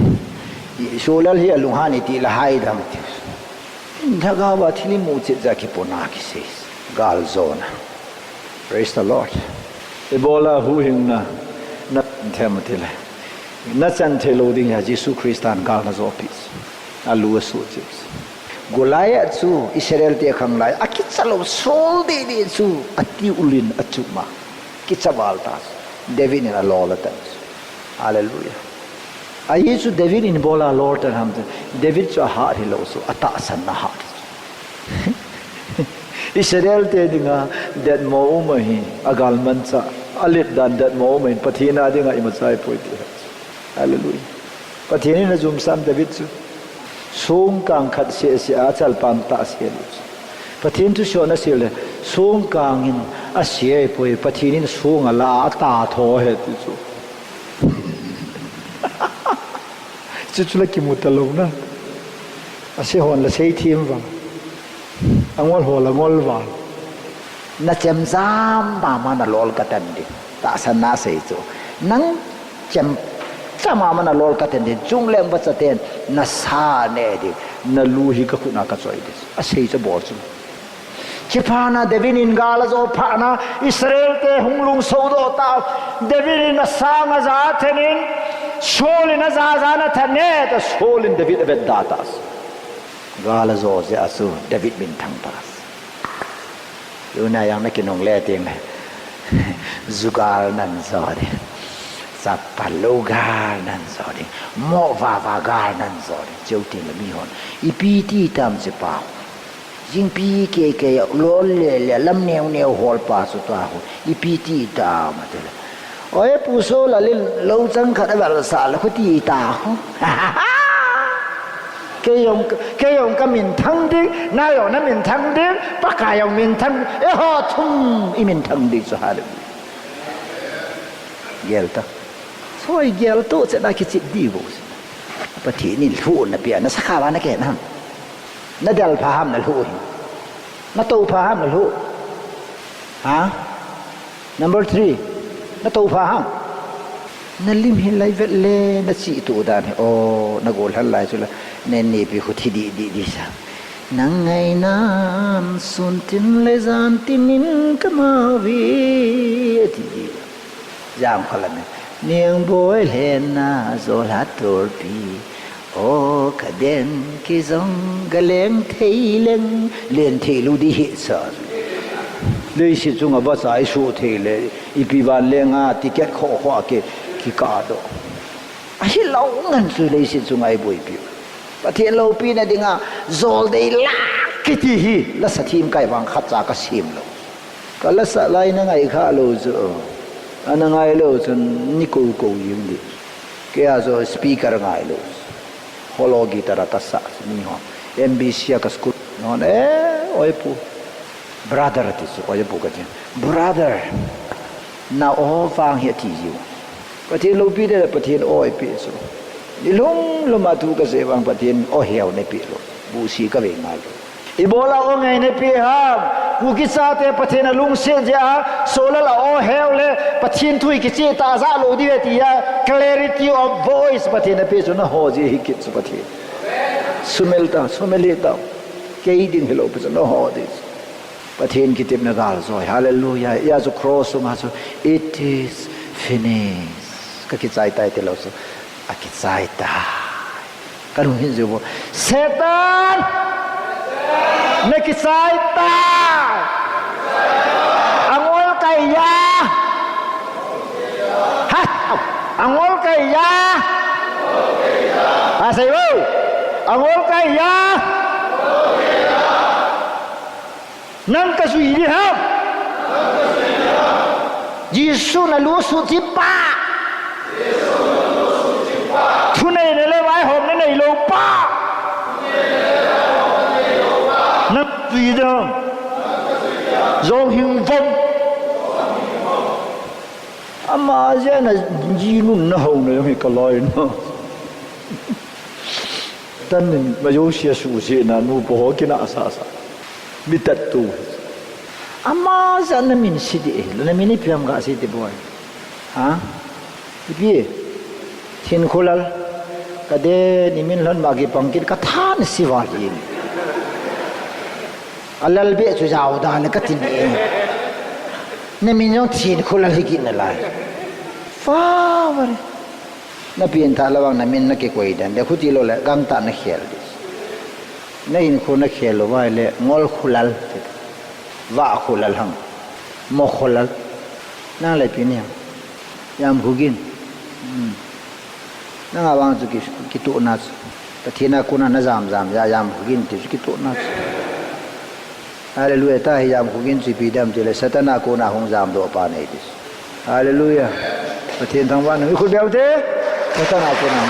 sola hi lu ha ni ti la hai dam ti dhaga wa thili mu che ja ki pona ki se gal zona praise the lord ebola Huhhingna na thematile na chan thelo ding ya Jesus Christian gal na zo pis alu su chips golaya chu Israel te khang lai akitsalo sol de de chu ati ulin achuma kitsawal tas David in a lolata hallelujah ai chu David in bola lord ham David chu heart hilo so ata san na heart Israel te dinga that moment hi agal mancha alit dan that moment pathina dinga imachai poiti hallelujah pathina na zum sam David chu sung kang khat se se a chal pam ta se pathin tu shona sile sung kang in a se poi pathinin sung ala ta tho he tu chu chu la ki mutalo na ase hon la sei thim wa angol ho la ngol wa na chem zam ba ma na lol ka tan di ta san na sei chu nang chem sama mana lol ka ten chung lem ba chaten na sa ne di na lu hi ka khuna ka choi dis a sei cha bor chu chipana devin in gala zo phana Israel te hunglung so do ta devin na sanga za thenin shol na za za na thane ta shol in David abed datas gala zo je asu David bin thang pas yuna yang na kinong le ting zugal nan zo de sapalogar nan zori mo va gar nan zori cheu tin la mi hon ipi ti tam se pa jing pi ke lol le lam neu hol pa su ta ho ipi ti ta ma te oi pu so la le lo chang kha da la sa la khu ti ta ho ke yong ka min thang di na yo na min thang di pa ka yong min thang e ho thum i min thang di so ha le yel ta thôi gel to sẽ đã kích đi vô, bất thì nín thu na bia na sakha ba na ke na, na dal phaham na thu, na tu phaham na thu, ha, number 3, na tu phaham, na lim hin lai vet le na chi tu dan he, oh na gol hal lai chula, nen ni pi khu thi di sa, nang ngai nam sun tin le zan tinin kamavi ti, jam khalan niang boy len na zola torpi o kaden ki zong galeng thei len len thei lu di hi sa lấy sự chung ở bát giải số thế lệ ipi ban lệ nga ticket khó hoa cái cả đó ai lâu ngân sự lấy sự chung ai bồi biểu và thiên lâu pi này đi nga rồi đây là cái gì là sát thím cái vàng khát cha cái sim lo cái là sát lại nó ngày khác lo rồi anh ngày lo rồi ni câu yêu đi cái rồi speaker ngày lo holo guitar ta sa ni ho MBC ka school no oi pu brother ti su oi pu ka ti brother na o fang he ti yu pathin lo pi de pathin oi pi su ni long lo ma tu ka se bang pathin o heo ne pi lo bu si ka ve nga lo ibola o ngai ne pi ha ku ki sa te pathin a lung se ja sola la o heo le pathin thui ki che ta za lo di ti ya clarity of voice pathin a pi su na ho ji hi ki su pathin sumelita kei ding hello pe no ho this pathin ki tip na gal so hallelujah ya so cross so it is finished ka ki chai tai te lo so a ki chai ta ka lu hin jo satan me ki chai ta angol kai ya ha angol kai ya a sai wo angol kai ya nang ka su yi ha Jisu na lu su ti pa thu này le vai hom này lo pa nang gì đó dòng hình phong ama je na ji nun na ho na hi ka loi no tan nin ma yo sia su se na nu bo ki na asa mi tat tu ama zan na min si di la min ni piam ga si di boy ha bi thin khulal ka de ni min lon ma gi pangkit ka than si wa yin alal be chu jaw da le ka tin e ne min yo thin khulal hi ki na lai fa wa na pian tha lawang na min na ke koi dan de khuti lo le gang ta na khel dis na in khu na khel lo wa le ngol khulal wa khulal hang mo khulal na le pin yam hugin na nga wang chu ki tu na pathina kuna na jam ya yam hugin ti ki tu na hallelujah ta yam hugin chi pi dam je le satana ko na hong jam do pa nei dis hallelujah pathin thang wan khu bel te satana ko na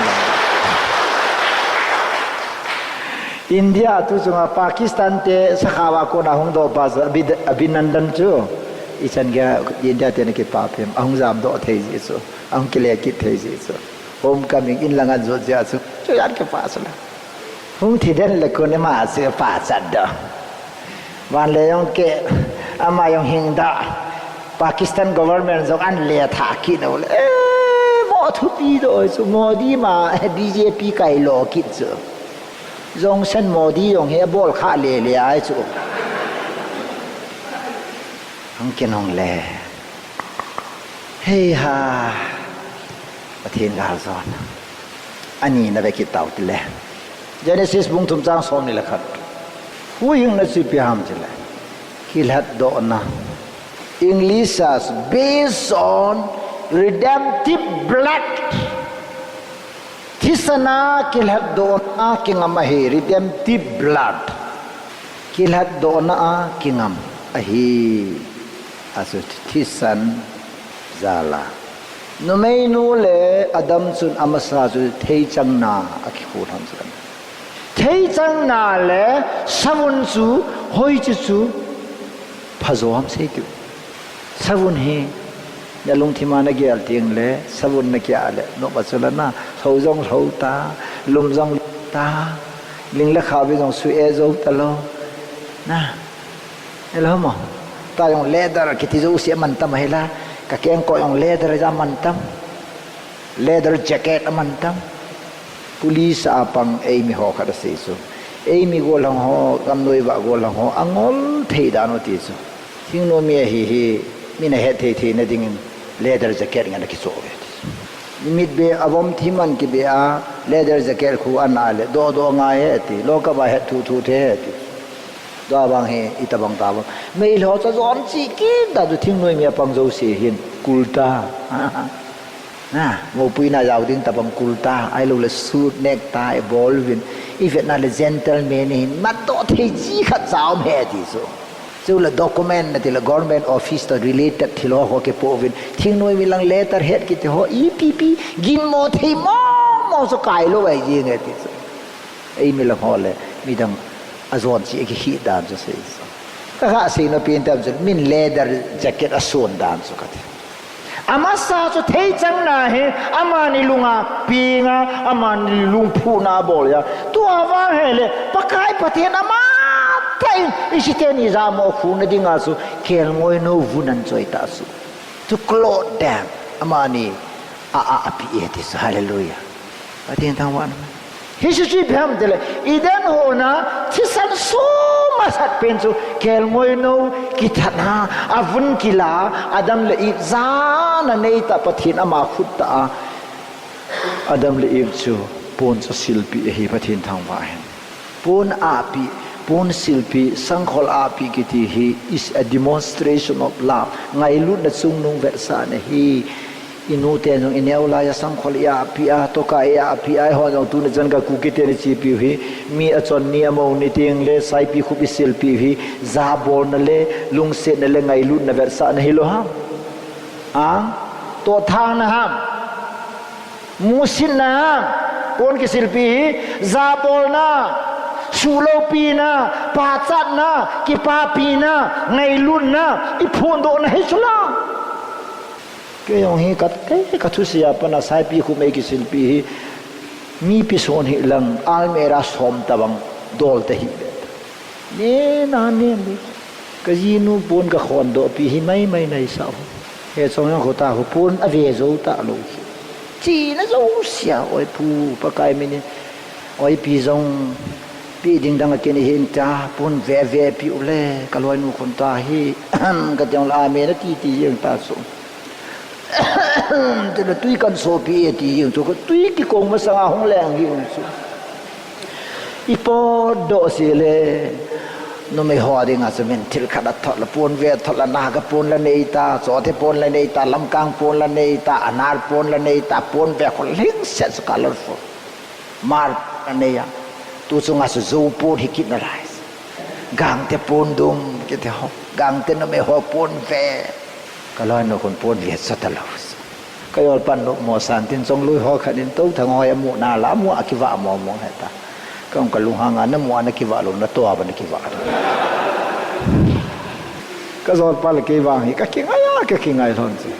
India tu cuma Pakistan te sakhawa ko na hong do pa abinandan chu ichan ga India te ne ke pa phem ahong jam do thei ji so ahong ke le ki thei ji so homecoming in langan zo ja chu chu yan ke pa so la hong thi den le ko ne ma se pa chat da wan le yong ke ama yong hing da Pakistan government zo an le tha ki no le mo thu pi do so modi ma BJP kai lo ki chu zong san modi yong he bol kha le ai chu hong ken hong le hey ha pathin gal zon ani na be ki tau ti le Genesis bung thum chang som ni la khat Huhhingna si piam ti le kilhat do na English as based on redemptive blood Tisana kilhat do na kingam ahi redemptive blood kilhat do na kingam ahi asu tisan zala numei nu le adam chun amasa chu thei chang na akhi khu tham san thei chang na le savun chu hoi chu phazo ham se ki savun he ya lung thima na gyal ting le savun na kya le no basula na thojong thota lumjong ta ling la khawi jong su e zo ta lo na elo mo ta yong leather ki ti zo se man ta mahila ka keng ko yong leather ja man tam leather jacket man tam police apang ei mi ho kha se so ei mi go lang ho kam noi ba go lang ho angol thei da no ti so thing no mi hi mi na he thei na ding leather jacket ngana ki so ve mid be avom thiman ki be a leather jacket khu an ale do nga he ti lo ka ba he thu the he ti đó bằng he ita bang ta bang mấy lo cho giòn chỉ kín ta rồi thiên nuôi mẹ bằng dâu xì hiền kulta na ngô pui na giàu tiếng ta bằng kulta ai lâu là suit necktie ball vin even na là gentleman hin mà đó thì chỉ khát giàu mẹ thì số chứ là document là thì là government office to related thì lo ho cái po vin thiên nuôi mình lang letter head cái thì ho EPP gin mo thì mo số cái lo vậy gì nghe thì số ấy mình là ho là mình đang azon chỉ cái hit đàn cho xây các hạ sinh nó pin tâm mình leather jacket ason đàn cho cái amasa cho thấy chẳng na he amani lunga pinga amani lung phu na bol ya tua va he le pakai pathen ama thei isiteni ra mo khu na dinga su kel ngoi no vunan choi ta su to clothe them amani api etis hallelujah pathen thang wan history pham dele idan ho na thisan so masat pensu kel ngoi no kitana avun kila adam le ip za na nei ta pathin ama khut ta adam le ip chu pon cho silpi hi pathin thang wa hen pon api pon silpi sangkhol api kiti hi is a demonstration of love ngai lut na chung nung versa na hi inu te nong ineula ya sangkhol ya api a to ka ya api ai ho no tu na jan ka ku ki te ni chi pi hi mi a chon ni amo ni ting le sai pi khu pi silpi hi za bol na le lung se na le ngai lut na versa na hi lo ha a to thang na ha musin na pon ki silpi hi za bol na sulo pi na pa chat na ki pa pi na ngai lut na I phon do na hi sula cái ông hi cái thu sia pana sai pi khu mấy cái silpi hi mi pi son hi lang almera som tabang dol te hi ne na ne cái gì nu pon ka khon do pi hi mai này sao he song yang khota hu pon ave zo ta lo chi na zo sia oi pu pa kai mi ni oi pi zong pi ding dang ke ni hin ta pon ve pi ule ka loi nu khon ta hi ka jong la me na ti yang ta so thế là tuy cần số pi thì hiểu cho tuy cái công mà sang hong leng hiểu số ipo do si le no me ho ding as men til khada thot la pon ve thot la na ga pon la nei ta so the pon la nei ta lam kang pon la nei ta anar pon la nei ta pon ve ko ling set colorful mar la nei ya tu sunga su zo pon hikit na lai gang te pon dum ke te ho gang te no me ho pon ve kalau no kon pon viet satalos kayo pan no mo san tin song lui ho khanin to thangoi amu na la mu akiwa mo heta kong kalunghanga na mo na kiwa lo na to ba na kiwa ka zol pal ke wa hi ka kingai thon chi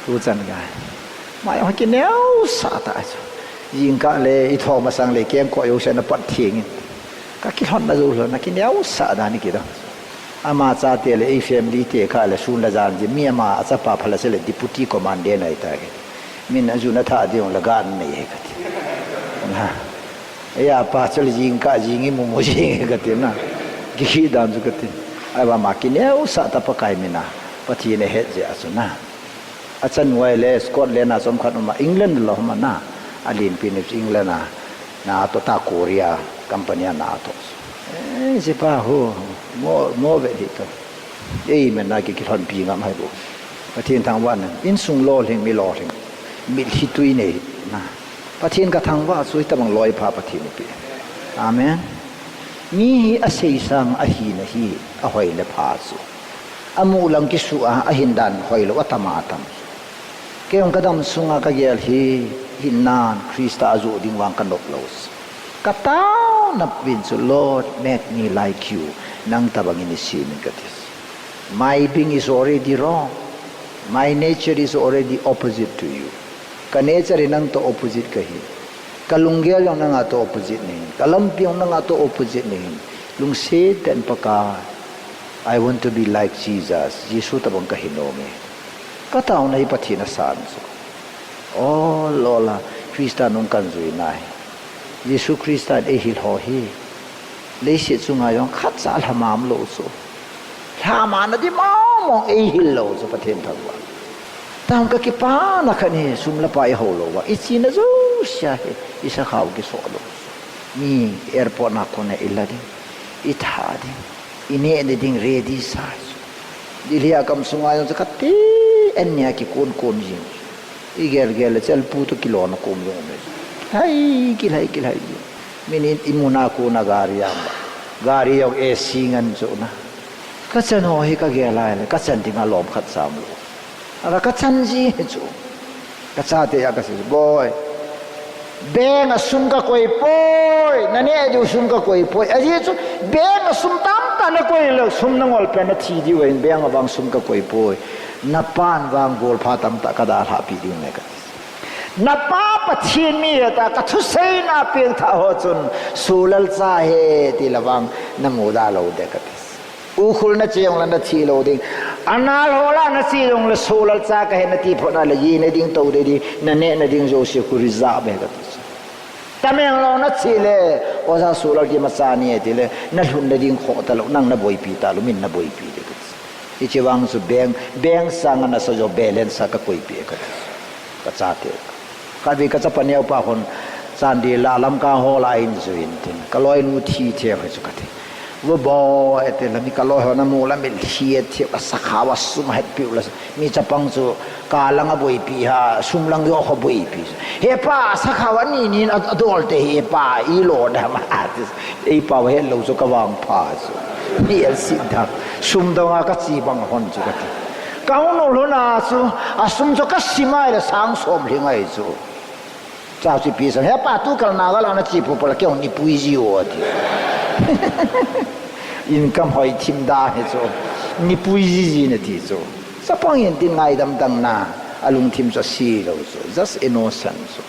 tu chan ga mai ho ki neu sa ta yin ka le I tho ma sang le kem ko yo sa na pat thieng ka ki hon na zo lo na ki neu sa da ni ki da ama cha te le family te kha le sun la jan ji mi ama acha pa phala se le deputy commander na ita ke min ajuna tha de on la gan nei he ka na ya pa chal jing ka jing mu mo jing ka te na ki dan ju ka te ai ba ma ki ne u sa ta pa kai mina pathi ne he je asuna achan wai le Scotland na som khat ma England lo ma na alin pin England na to ta Korea company na to je pa ho mo ve di to ei men na ki thon pi ngam hai bo pathin thang wan in sung lo hling mi lo hling mi hi tui nei na pathin ka thang wa sui tamang loi pha pathin pi amen mi hi a sei sang a hi na hi a hoi le pha su amu lang ki su a hin dan hoi lo atama tam ke ong kadam sunga ka gel hi hinnan Krista azu ding wang kanok los katao na pin su Lord make me like you nang tabang ini sin katis my being is already wrong my nature is already opposite to you ka nature nang to opposite kahi kalunggel yang nang to opposite ni kalampiong nang to opposite ni lung se ten paka I want to be like Jesus Yesu tabang kahinome katao na ipathina san so oh lola Krista nung kanzui nai Yesu Krista e hil ho hi lấy sự chung ai ông khát giả là mắm lộ số là mà nó đi máu mong ấy hil lộ số phát hiện thằng vậy tao cái pa là cái này sum là phải hồ lộ vậy ít chi nó rú xia ít sao khâu cái số lộ mi airport nào con này là đi itha ding ine de ding ready sa dilia kam sungai jo khati enya ki kon jing igel gel chal pu to kilo na kom yo me hai kilai minin imuna ko na gari yok AC ngan jo na ka chan ho hi ka gela le ka chan ding a lom khat sam lo aga ka chan ji jo ka cha te ya ka se boy beng asum ka koi poi nani aju sum ka koi poi aji chu beng asum tam ta na koi lo sum na ngol pe na thi di wen beng awang sum ka koi poi na pan wang gol pha tam ta ka da ha pi ding ne ka na pa pathin mi ta ka thu sei na pil tha ho chun sulal cha he ti lawang na mo da lo de ka u khul na cheong la na thi lo ding anal hola na si dong la sulal cha ka he na ti pho na la yi ne ding to de di na ne na ding jo se ku riza be ka tameng lo na chi le o sa sulal ki ma sa ni ti le na lun na ding kho ta lo nang na boi pi ta lo min na boi pi de ka ti che wang su beng sang na so jo balance ka koi pi ka cha te ka vi ka cha pan yau pa hon san di la lam ka ho la in zuin tin ka loi nu thi the ho chu ka ti wo bo ete la mi ka loi ho na mu la mi thi the ba sa kha wa sum het pi la mi cha pang chu ka lang a boi pi ha sum lang yo kho boi pi he pa sa kha wa ni adol te he pa i lo da ma e pa wa he lo chu ka wang pha chu ni el sin da sum da nga ka chi bang hon chu ka ti ka no lo na chu a sum chu ka si mai la sang som lingai chu cha chi pi sa he pa tu kal na ga la na chi pu pa la ke ni pui ji o ti income hoi tim da he chu ni pui ji na ti chu sa pang yin tin ngai dam na alung tim so si lo chu just innocent chu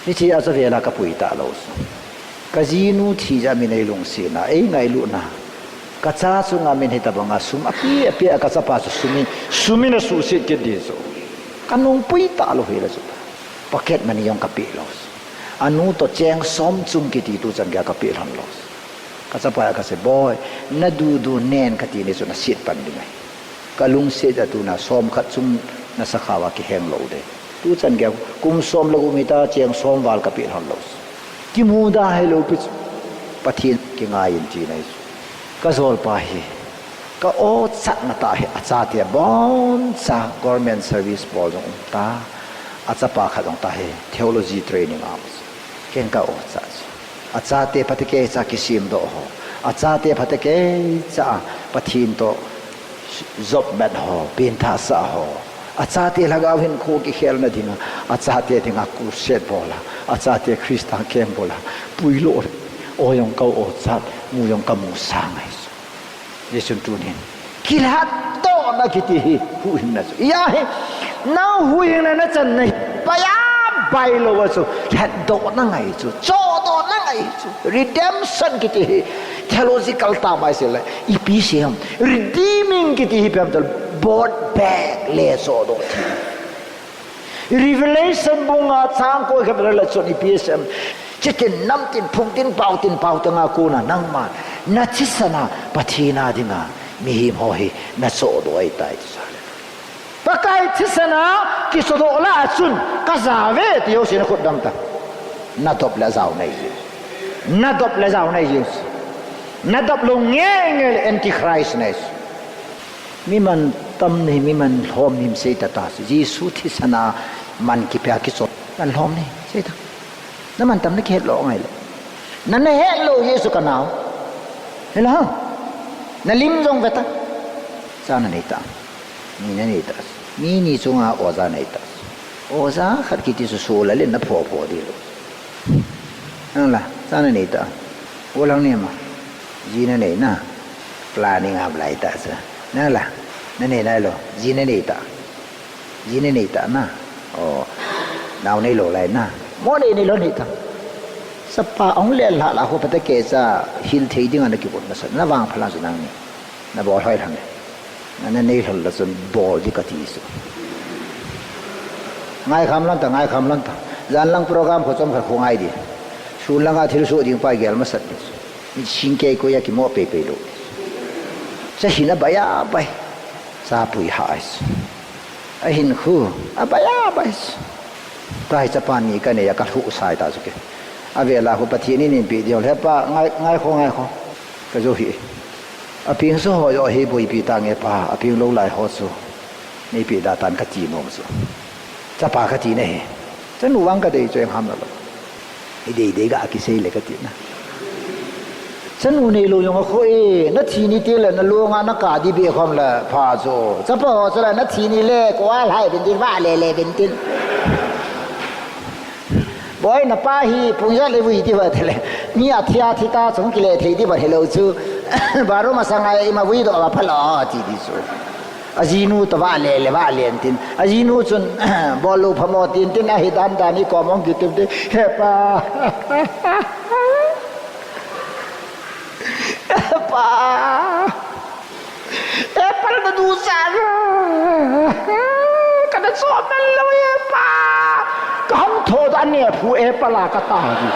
ni chi a sa ve la ka pui ta lo chu ka ji nu thi ja mi nei lung si na ei ngai lu na ka cha chu nga min he ta banga sum api ka cha pa chu sumi na su se ke de so kanung pui ta lo he la chu pocket money yong ka pi lo anu to cheng som chung ki ti tu chang ga ka pi lam lo ka cha pa ka se boy na du nen ka ti ni chu na sit pan di mai ka lung se da tu na som khat chung na sa khawa ki heng lo de tu chan ga kum som lo mi ta cheng som wal ka pi lam lo ki mu da he lo pi pathin ki nga yin ti nai ka zol pa hi ka o chat na ta he acha te bon cha government service bol jong ta acha pa kha dong ta he theology training arms ken ka o cha acha te patike cha ki sim do ho acha te patike cha pathin to job bat ho pin tha sa ho acha te lagaw hin kho ki khel na dinga acha te dinga ku set bola acha te krista kem bola puilo o yong ka o cha mu yong ka mu sa ngai yesun tunin kilat to na kiti huhingna ya he now huhingna na chan nai paya bai lo wa chu hat do na ngai chu cho do na ngai chu redemption kiti theological ta bai se la episium redeeming kiti pam dal bought back le so do revelation bunga chang ko kha la chu episium chitin nam tin phung tin pau tanga ko na nang ma na chisana pathina dinga mi hi ho hi na so do ai tai sa pakai chisana ki so do la chun ka za ve ti yo sin khut dam ta na top la zau nei na top la zau nei yus na top lo nge antichrist nei mi man tam nei mi man hom him se ta ta jesu chisana man ki pya ki so man hom nei se ta na man tam na khet lo ngai lo na ne he lo yesu ka naw hello na lim jong veta sana nei ta ni na nei ta mi ni chunga oza nei ta oza khat ki ti su la le na pho di lo la sana nei ta olang ne ma ji na nei na planning ab lai ta sa na la na nei na lo ji na nei ta na o naw nei lo lai na mo nei lo nei ta sapa ong le la ho pata ke sa hil thei ding ana ki bot na sa na wang phala su nang ni na bo hoi thang na nei hol la sun bol di ka ti su ngai kham lan ta jan lang program kho chom kha khongai di su langa thil su ding pai gel ma sat ni sing ke ko ya ki mo pe lo sa hina baya bai sa pui hais a hin khu a baya bai kai cha pan ni ka ne ya ka thu sai ta su ke avela ho pathi ni pi dio le pa ngai kho ka cái rồi à pieng số họ rồi hi bồi pi ta nghe pa à pieng lâu lại họ số ni pi đã tan cái gì nôm số cha pa cái gì này chân nu vang cái đấy cho em ham rồi đi cái cái gì lấy cái gì na chân nu này luôn yung ako nó chỉ ni tiêu là nó luôn nó cả đi bị không là phá rồi cha pa họ là nó chỉ ni lệ quá lại bên tin vả lệ bên tin boy na pa hi pungya le wi ti ba thele ni a thia thi ta chung ki le thei ti ba hello chu baro ma sangai ma wi do ba phalo ti di so ajinu to ba le ba len tin ajinu chun bolu phamo tin tin a hi dan da ni ko mong ki tum de he pa pa e par da du sa ka da so man lo e pa không thô anh nè phụ em pa là cái tao gì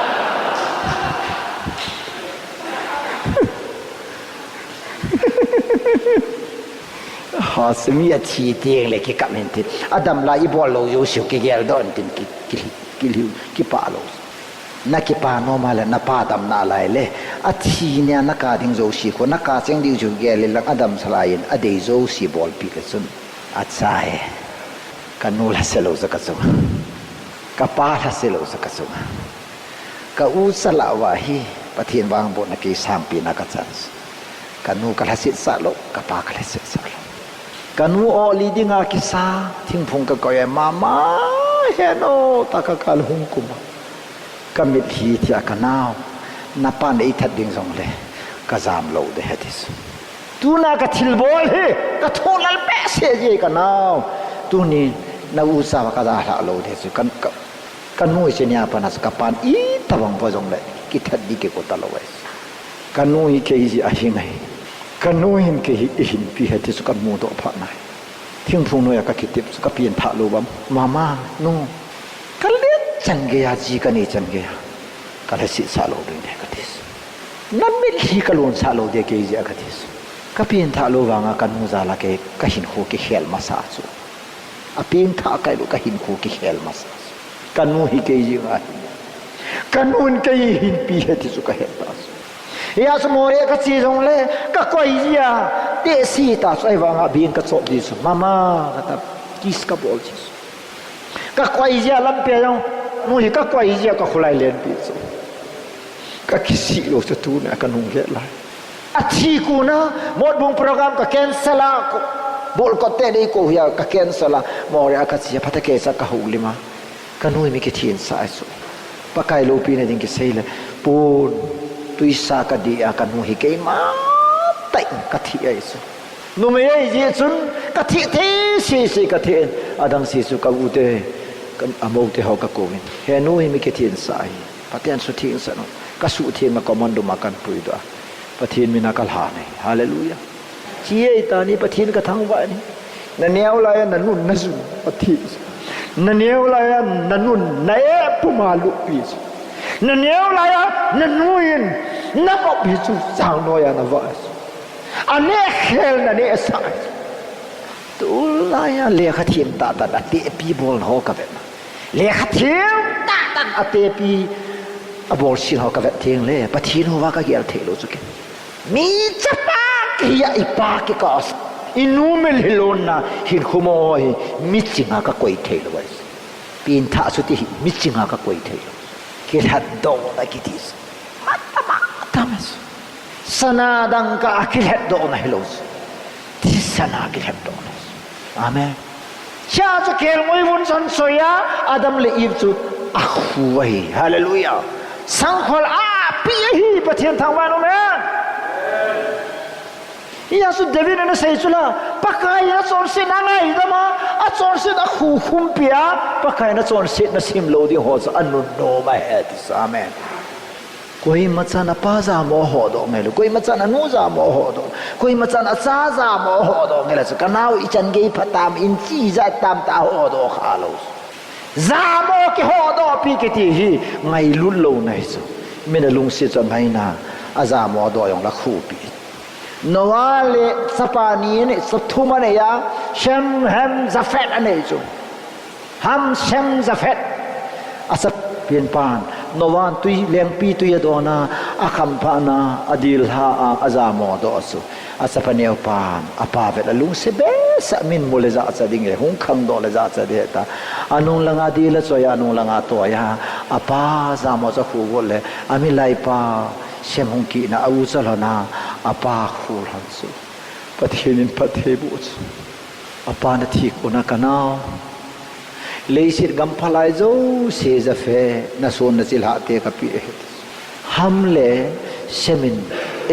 họ sẽ mi chi tiền lấy cái cảm nhận thì Adam là ibol lâu yêu siêu cái ghẻ đó anh tin cái pa lâu na cái pa nó mà là na pa Adam na lại le à chi nè na cả tiếng dấu siêu na cả tiếng điều chụp ghẻ lên Adam selain ada dấu siêu bol pi cái sun à sai kanu là sẽ lâu ra cái sun kapala selo sa kasuma ka usala wahi pathin wang bo na ki sampi na ka chance kanu kalasit salo kapa kalasit salo kanu oli dinga ki sa thingphung ka koy mama heno takakal hung kuma kamit hi thia kanao na pa nei that ding song le ka jam lo de hadis tu na ka thil bol he ka thonal pe se je kanao tu ni na usa ka da la lo de su kan kanui senia panas kapan I tabang pojong le kita di ke kota lawes kanui ke isi ahingai kanui hin ke hin pi hati suka mu do pha nai thing phung no ya ka kitip suka pian tha lo bam mama no kalet chan ge ya ji ka ni chan ge ya kala si sa lo de ne ka tis namil hi kalon sa lo de ke isi ka tis ka pian tha lo wa nga kanu za la ke ka hin ho ke khel ma sa chu a pian tha kai lo ka hin ho ke khel ma sa kanu hi ke ji nga kanun ke hin pi he ti su ka he ta ya smore ka chi jong le ka koi ji ya te si ta sai wa nga bin ka chop di su mama ka ta kis ka bol chi ka koi ji lam pe jong nu hi ka koi ji ka khulai len pi su ka kisi lo su tu na kanung ge la a chi ku na mod bung program ka cancel ko bol ko te dei ko ya ka cancel more ka chi pata ke sa ka hu lima kanui mi ke thien sa so pakai lo pi na ding ke seile pon tuisa ka dia kanu hi ke ma tai ka thi ai so nu me ai je chun ka thi the si ka the adang si su ka u te kan amau te ho ka ko min he nu hi mi ke thien sa ai patian su thien sa no ka su thien ma commando ma kan pui do pathin mi na kal ha nei hallelujah chi ai ta ni pathin ka thang wa ni na neo la na nun na su pathi na neo la ya na nun na e puma lu pi na neo la ya na nuin na ko pi chu sang no ya na va ane khel na ne sa tu la ya le kha thim ta ta te pi bol ho ka ve le kha thim ta ta ate pi a bol sin ho ka ve thing le pa thin ho wa ka gel the lo chu ke mi cha pa ki ya I pa ki ka inumel hilona hin khumoi michinga ka koi thelo wais pin tha suti michinga ka koi thelo ke hat do na kitis matama tamas sana dang ka akil het do na hilos tis sana akil het do na amen cha cha kel moi won son soya adam le ib chu akhuai hallelujah sang khol a pi hi pathian thang wa no men ya su David na say chula pakai na chon sin angai dama a chon sin a khu khum pia pakai na chon sin na sim lo di ho cha anu no ma het amen koi macha na pa za mo ho do ngel koi macha na nu za mo ho do koi macha na cha za mo ho do ngel sa kanau ichan ge phatam in chi za tam ta ho do kha lo za mo ki ho do pi ke ti hi ngai lu lo nai so mina lung si cha mai na a za mo do yong la khu pi Noale sapani ni sathuma ne ya shem hem zafet ane chu ham shem zafet asap pian pan nowan tui leng pi tui adona akham pa na adil ha azamo do asu asapaneo pan apavet alung sebe sa min muleza sa dinge hung khang do leza sa de ta anung langa dil soya anung langa to ya apa zamo za khu gole ami lai pa sem hung ki na au salona apa khu han su pathinin pathebu apa na thik ona kanao leisit gam phalai zo se za fe na son na sil ha te ka pi hamle semin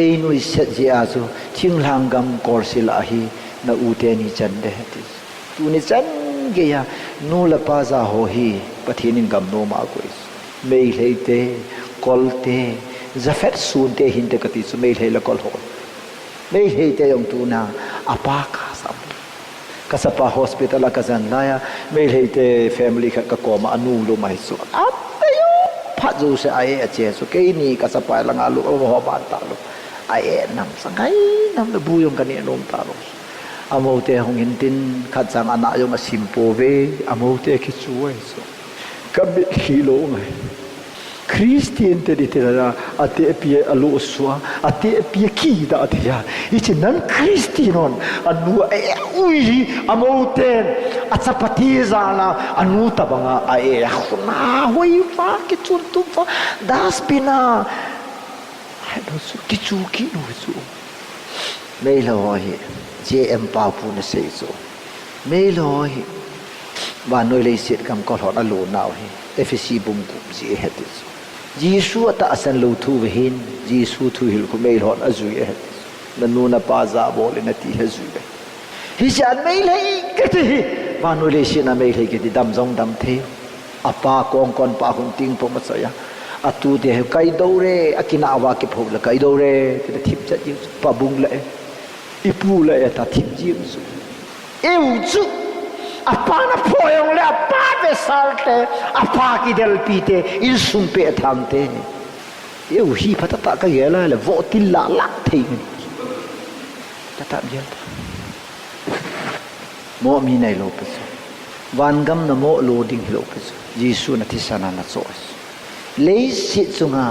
einui set ji azu thinglang gam kor sila hi na ute ni chan de ti tu ni chan ge ya no la pa za ho hi pathinin gam no ma ko mei leite kolte zafet sun te hin te ka ti su mei le la kol ho mei leite yong tu na apa ka sam kasapa hospital ka zan la ya mei leite family ka ko ma anu lo mai su atayo phat zo se ai a che su ke ni kasapa la nga lu ho ba ta lu ai nam sangai nam le bu yong ka ni nom ta lo amo te hong in tin khat sang ana yong a simpo ve amo te ki chu ai so ka bi khilo ngai Christian te di tera ate pie alu swa ate pie ki da ate ya ichi nan Christianon anu ui amoten atsapati zala anu tabanga ae khuna hoi fa ki chun tu fa das pina hai do su ki chu ki no su mei lo hi je em pa pu na sei so mei lo hi ba noi le sit kam ko thon alu naw hi efc bum kum ji hetis Jisu ta asan lo thu hin Jisu thu hil ko mei hon azui he nanu na pa za bol na ti hazui hi jan mei lei ke ti ba no le shi na mei lei ke ti dam jong dam the apa kong kon pa hun ting po ma ya atu de kai do re akina awa ke pho la kai do re te thip cha ji pa bung la ipu la ta thip ji su eu chu apa na poyong le apa be salte apa ki del pite il sumpe thamte eu hi patata ka yela le vo til la la thei tata yel mo mi nei lo pes van gam na mo loading lo pes jisu na tisana na so le sit sunga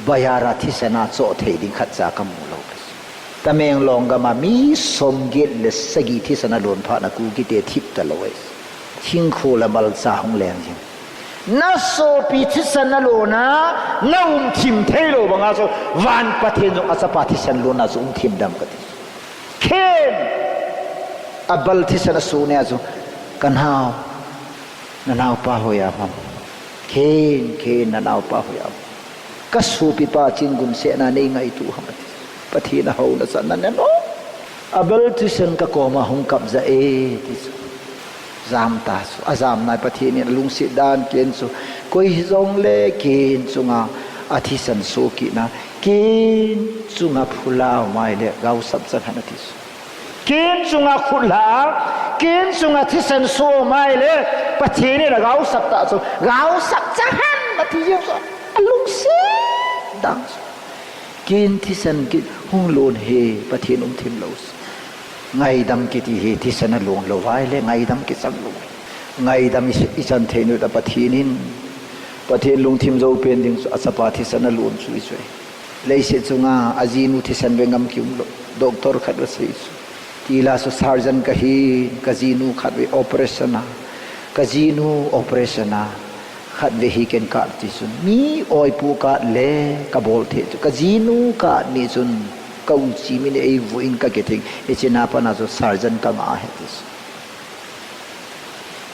bayara tisana so thei ding khat cha kam lo pes tameng longa ma mi somgit le sagi tisana lon pha na ku ki te thip ta loe thing kho la mal sa hong leng jing na so pi tisana lona na thim thei lo banga so van pathen jo asapa tisan lona so thim dam ka ti khem abal tisana su ne so kan hao na naw pa hoya mam khen na naw pa hoya ka su pi pa chingum se na nei ngai tu ham pathi na ho na san na no abal tisan ka ko ma hung kap za e ti zam ta su azam nai pathi ni lung si dan ken su koi zong le ken chunga athi san so ki na ken chunga phula mai le gau sap sa khana ti su ken chunga khula ken chunga thi san so mai le pathi ni la gau sap ta su gau sap cha han ma ti yo so lung si dang kin thi san ki hung lon he pathin thim lo ngai dam ki ti he thi san lon lo vai le ngai dam ki sam lo ngai dam i chan the nu da pathin lung thim zo pen ding asapa thi san lon sui sui le se chunga azinu thi san bengam kyum lo doctor khat ra sei tila so surgeon ka hi kazinu khat we operation na kazinu operation na khat ve hi ken ka ti sun mi oi pu ka le ka bol the ka jinu ka ni sun ka u chi mi ne ei vo in ka ke thing e chena pa na so surgeon ka ma he ti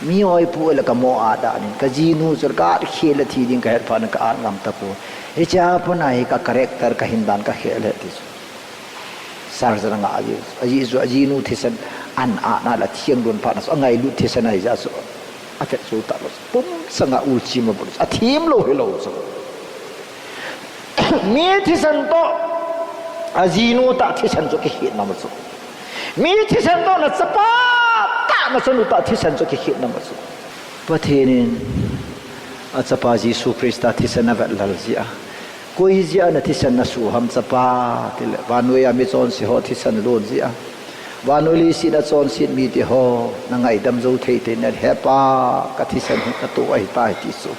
mi oi pu la ka mo a da ni ka jinu sur ka khela thi ding ka her pa na ka an ngam ta po e cha pa na hi ka character ka hindan ka khel he ti surgeon nga aji zo ajinu thi san an a na la thiang don pa na so ngai lu thi san ai ja so afet so ta lo pum sanga ulchi ma bol athim lo hello so mi thi san to azinu ta thi san so ki hit na ma so mi thi san to na sapa ta na so nu ta thi san so ki hit na ma so pathenin achapa Jesu Christa thi san na lal zia koi zia na thi san na su ham chapa til vanoi ami chon si ho thi san lon zia vanoli si na chon sin mi ti ho na ngai dam zo thei te na hepa ka thi san ka to ai tai ti so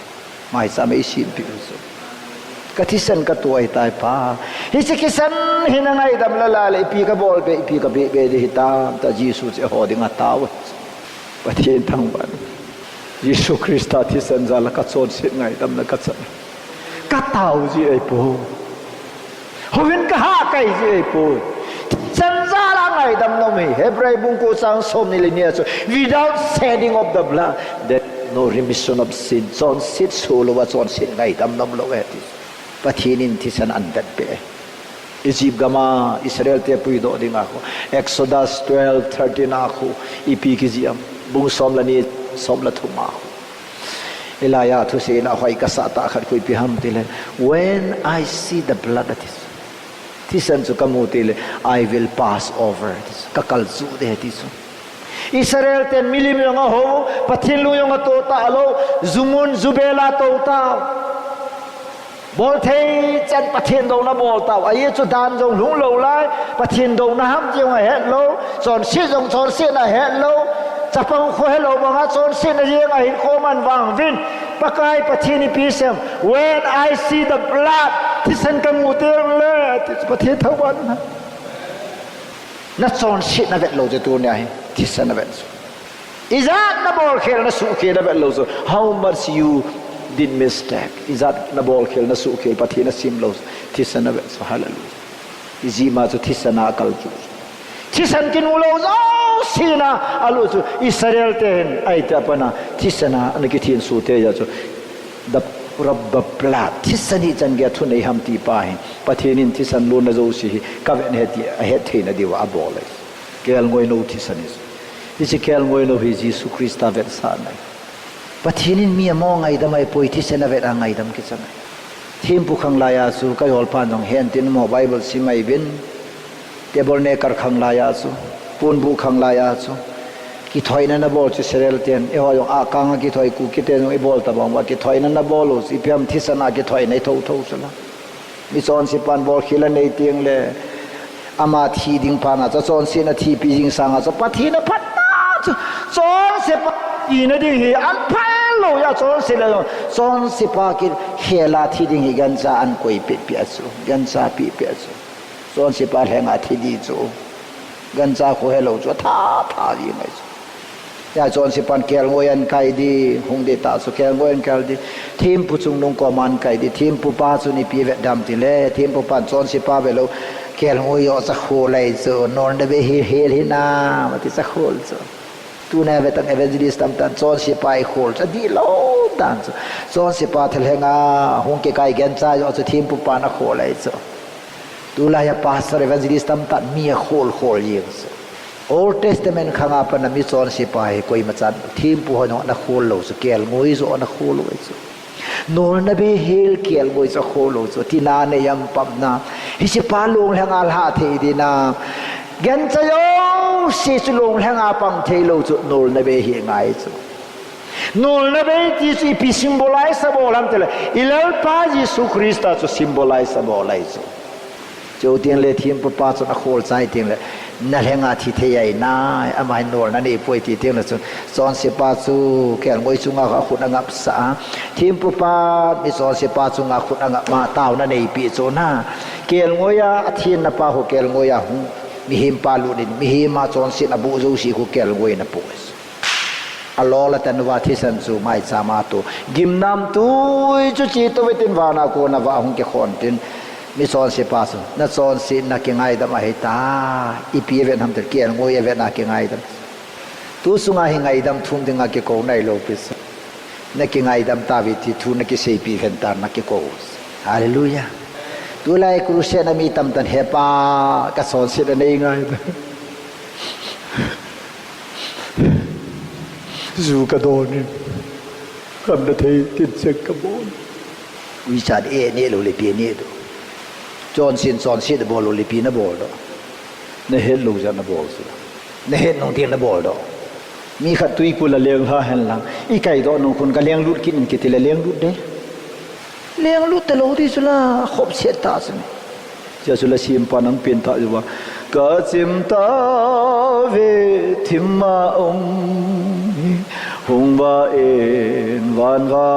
mai sa mai sin pi so ka thisan ka tuai tai pa hi chi kisan hinangai dam la la le pi ka bol be pi ka be be de ta ta Jesus che ho dinga taw pathian thang ban Jesus Christa thisan za la ka chon sit ngai dam na ka chan ka taw ji ai po hovin ka ha kai ji ai po chan za la ngai dam no me Hebrew bung ko sang som ni le nia so without shedding of the blood that no remission of sin chon sit solo wa chon sit ngai dam nom lo eti pathianin thisan andat be Egypt gama Israel te pui do dinga ko Exodus 12:13 ako ipi kiziam bung som la ni som la thuma Elaya thu se na hoi ka sa ta khat koi pi ham tile when I see the blood that is thisan chu kamu tile I will pass over this kakal zu de tisu Israel ten milim yung ho pathin lu yung to ta alo zumun zubela to ta bol thei chan pathin do na bol ta ai chu dan jong lung lo lai pathin do na ham jong het lo chon si jong chon si na het lo chapang kho hello banga chon si na jeng a hin kho man wang vin pakai pathin pi sem when I see the blood thisan kamu teng le pathin thawan na chon si na vet lo je tu ne thisan na vet is that na bol khel na su khel na vet lo so how much you did mistake is that na bol khel na su khel pathi na sim lo thisan na vet so hallelujah izima to thisana kal chu thisan kin ulo zo sina alu chu Israel ten ai ta pana thisana an ki thin su te ya chu the rabba plat thisani chan ge thu nei ham ti pa hin pathinin thisan lo na zo si ka ven he ti he theina diwa abol kel ngoi no thisanis isi kel ngoi no hi Jesus Christa vet sa nai pathinin mi amo ngai da mai poi thisana vet angai dam ki chanai thim pu khang la ya su kai hol pan jong hen tin mo bible si mai bin table ne kar khang la ya su pun bu khang la ya su ki thoina na bol chu serel ten e ho yong a kang ki thoi ku ki te no e bol ta bang wa ki thoina na bol o si piam thisana ki thoi nei tho tho sala mi chon si pan bol khila nei tiang le ama thi ding pa na cha chon si na thi pi jing sang a cha pathi na phat na chon se pa ti na ding hi an phal lo ya chon se la chon si pa ki khela thi ding hi gan cha an koi pe pi asu gan cha pi pi asu chon si pa henga thi di chu gan cha ko hello chu tha tha di mai ya chon si pan kel ngoyan kai di hung de ta so kel ngoyan kal di thim pu chung nong ko man kai di thim pu pa chu ni pi ve dam ti le thim pu pan chon si pa ve lo kel ngoyo sa kho lai zo non de be hi na ma ti sa khol zo tu na ve tang evangelist tam tan chon si pa i khol cha di lo tan zo chon si pa thel henga hung ke kai gen cha yo chu thim pu pa na kho lai zo tu la ya pastor evangelist tam tan mi khol khol yeng zo Old Testament khanga pa na mi chon si pa he koi machan thim pu ho na khol lo so kel ngoi zo na khol lo so nor na be hel kel ngoi zo khol lo so ti na ne yam pam na hi si pa long hangal ha the di na gen cha yo si su long hanga pam the lo so nor na be hi ngai so nor na be ti si pi symbolize sa bolam tele ilal pa Jesus Christa so symbolize sa bolai so jo tiang le thim pu pa so na khol chai tiang le na lenga thi thei na amai nor na ni poi ti teng la chu chon se pa chu kel ngoi chu nga khut angap sa thim pu pa mi chon se pa chu nga khut angap ma taw na nei pi chu na kel ngoya athin na pa ho kel ngoya hu mi him pa lu din mi hi ma chon sin abu zo si ku kel ngoi na pu alola tan wa thi san chu mai cha ma tu gimnam tu chu chi to wetin wa na ko na wa hung ke khon tin mi chon se pa so na chon si na ke ngai da ma he ta ipi ven ham ter kian ngoi ven na ke ngai da tu sunga hi ngai dam thum dinga ke ko nai lo pis na ke ngai dam ta vi ti thu na ke sei pi ven tar na ke ko hallelujah tu lai krushe na mi tam tan he pa ka chon si da nei ngai da zu ka do ni kam da thei tin se ka bon wi cha de ne lo le pi ne do chon sin de bol li pi na bol do ne he lu ja na bol su ne he no tin na bol do mi khat tui ku la leng ha hen lang i kai do no kun ka leng lut kin ki ti la leng lut de leng lut te lo ti su la khop se ta su ja su la sim pa nang pin ta ju wa ka chim ta ve thim ma hung ba en van va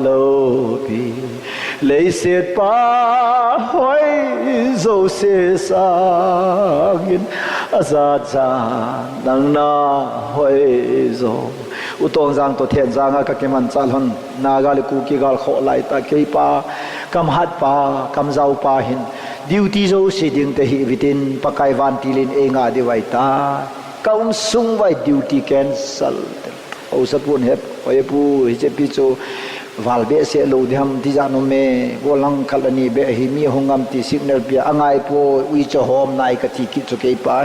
lo pi lấy xét pa hỏi dấu xe sang ra cha nang na hỏi dấu u tong giang to thiện giang các cái man chal hon na gal ku ki gal kho lai ta ke pa kam hat pa kam zau pa hin duty zo si ding te hi vitin pakai van tilin enga de vai ta kaum sung vai duty cancel au sapun hep oi pu hi che pi chu valbe se lo dham ti janu me bolang khalani be hi mi hongam ti signal pia angai po ui cho hom nai ka ti ki chu ke pa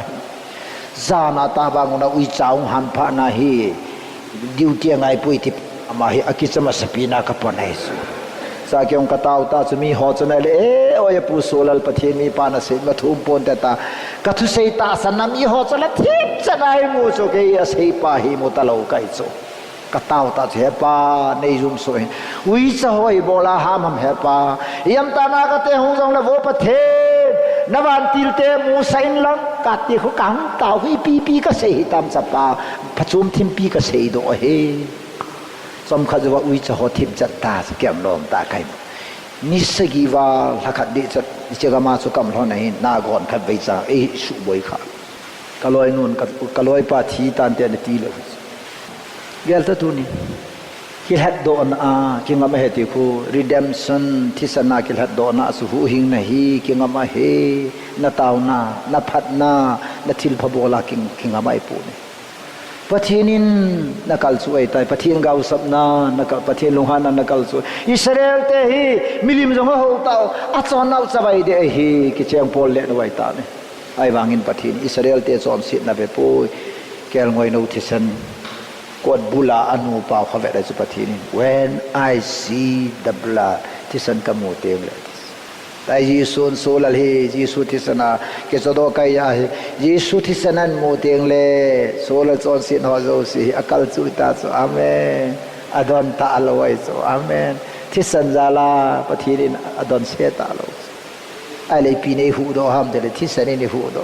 zana ta bangona ui chaung han pha na hi duty angai po ti ama hi akichama sapina ka ponai su sa kyong katau ta chumi ho chana le oi pu solal pathe mi pa na se ma thum pon ta ta ka thu sei ta sanam i ho chala thik chanai mu chu ke a sei pa hi mu ta lo kai chu katau ta che pa nei zum so ui cha hoi bola ham ham he pa yam ta na ka te hung jong la vo pathe nawan til te mu sain lang ka ti khu kang tau hi pi ka sei tam cha pa phachum thim pi ka sei do he som kha jo ui cha ho thim chat ta kem lom ta kai ni sagi wa lakhat de chat che ga ma chu kam lo nei na gon khat bai cha e su boi kha kaloi nun kaloi pa thi tan te ti lo gel ta tu ni kil hat do na ki ngam he ti khu redemption thi sana kil hat do na su hu hing na hi ki ngam he na taw na phat na thil phabola ki ngam ai pu ni pathinin nakal chu ai tai pathin gau sapna nakal pathin lunghan nakal chu Israel te hi milim jong ho taw a chon nau chabai de hi ki cheng pol le wai ta ne ai wangin pathin Israel te chon sit na be pu kel ngoi no thisan kot bula anu pa khawe da chu pathin when I see the blood thisan kamu teng le tai Jisun solal hi Jisu thisana ke chodo kai ya hi Jisu thisanan mo teng le solal chon sin ho zo si akal chu ta chu amen adon ta aloi chu amen thisan jala pathirin adon se ta lo ai le pi nei hu do ham de le thisani ni hu do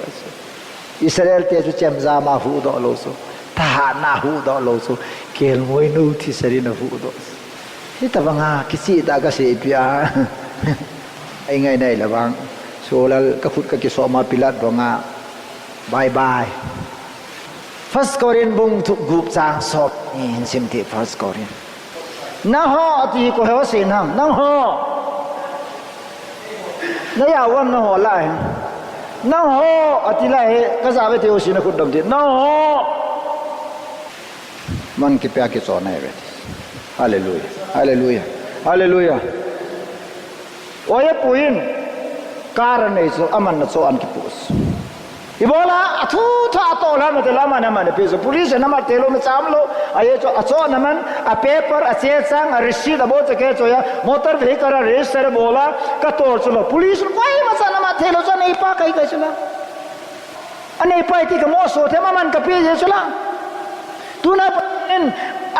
Israel te chu chem za ma hu do lo so ta na hu do lo so kel moi nu thisari na hu do hi ta wanga kisi ta ka se pia ai ngai nei lawang solal ka phut ka ki so ma pilat ronga bye bye first korean bung thu gup chang sop in simti first korean na ho ti ko ho sin ham na ho na ya wam na ho lai na ho ati lai ka za ve te o sin ku dam ti na ho man ki pya ki so nai ve hallelujah hallelujah hallelujah oye puin karan nei so aman na so an ki pus ibola athu tha to la ma te la ma na ma ne pe so police na ma te lo ma cham lo aye cho acho na man a paper a che chang a receipt abo che ke cho ya motor vehicle register bola ka tor cho lo police koi ma sa na ma the lo cho nei pa kai kai cho la anei pa ti ka mo so the ma man ka pe je cho la tu na en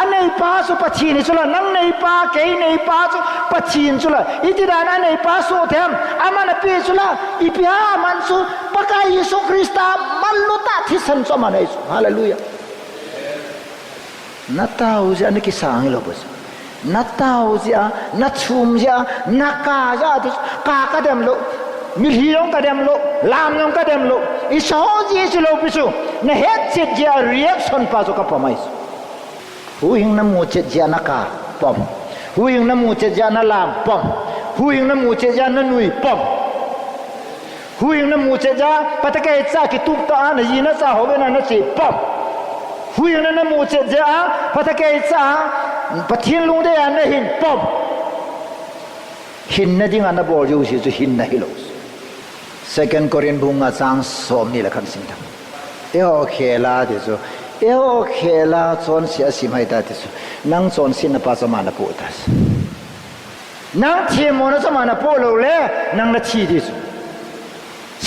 anei pa so pathin chula nang nei pa ke nei pa so pathin chula itidana nei pa so them amana pe chula ipia man su pakai Yesu Krista maluta thisan so manai hallelujah natau ja ne ki sang lo bos natau ja na chum ja na ka ja ka dem lo milhiong ka dem lo lam yong ka dem lo iso ji chlo pisu na het chet ja reaction pa so ka pamai Huhhingna mu chet jana ka pom Huhhingna mu chet jana lam pom Huhhingna mu chet jana nui pom Huhhingna mu chet ja patake cha ki tup ta na yina cha hobe na chi pom Huhhingna mu chet ja patake cha pathin lung de an hin pom hin na ding an bol yu si chu hin na hilo second korean bunga chang som ni la khan sim ta eo khela de so eo khela chon sia simai ta tisu nang chon sin na pa chama na pu tas nang thi mo na chama na pu lo le nang na chi tisu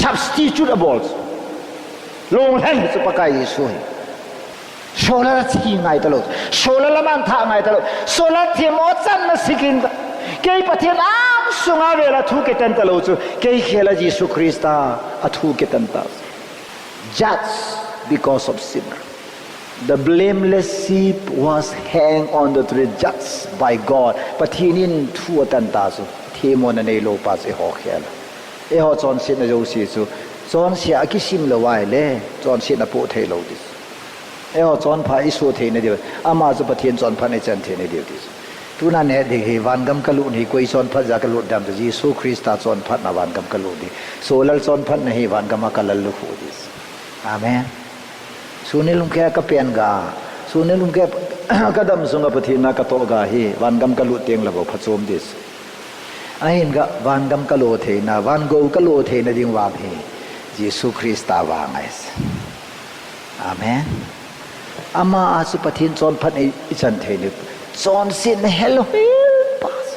substitute balls long han su pa kai su sola chi ngai ta lo sola la man tha ngai ta lo sola thi mo chan na sikin ke pathian am sunga vela thu ke tan ta lo chu ke khela Jesu Krista athu ke tan ta judge because of sin. The blameless sheep was hanged on the tree just by God. But he didn't throw tan ta so thi mo na nei lo pa se ho khel e ho chon sin na jo si chu chon sia ki sim lo wai le chon sin na pu thei lo dis e ho chon pha isu thei na di ama chu pathian chon pha nei chan thei na di dis tu na ne de he van gam kalu ni koi chon pha ja kalu dam ji Jesu Christa chon pha na van gam kalu di solal chon pha na he van gam kalal lu hu dis amen sunilum ke ka pen ga sunilum ke kadam sunga pathina ka to ga hi van gam kalu teng la bo phachom dis ain ga van gam kalo theina van go kalo theina ding wa he Jesu Christa wa ngais amen ama asu pathin chon phan ichan theini chon sin hello pass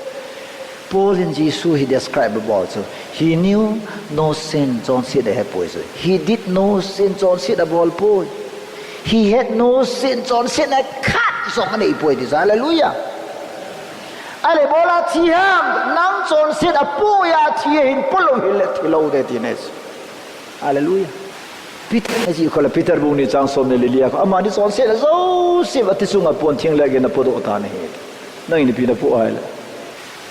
Paul in Jesus he described about so he knew no sin chon sin the poison he did no sin chon sin about Paul he had no sin chon sin a cut so many poison hallelujah ale bola thiam nang chon sin a pu ya thi hin polo hil thilo de tines hallelujah Peter ji khola Peter bu ni chang som ne lilia ko ama ni chon sin zo si wa ti sunga pon thing la ge na podo ta ne nai ni pi na pu ai la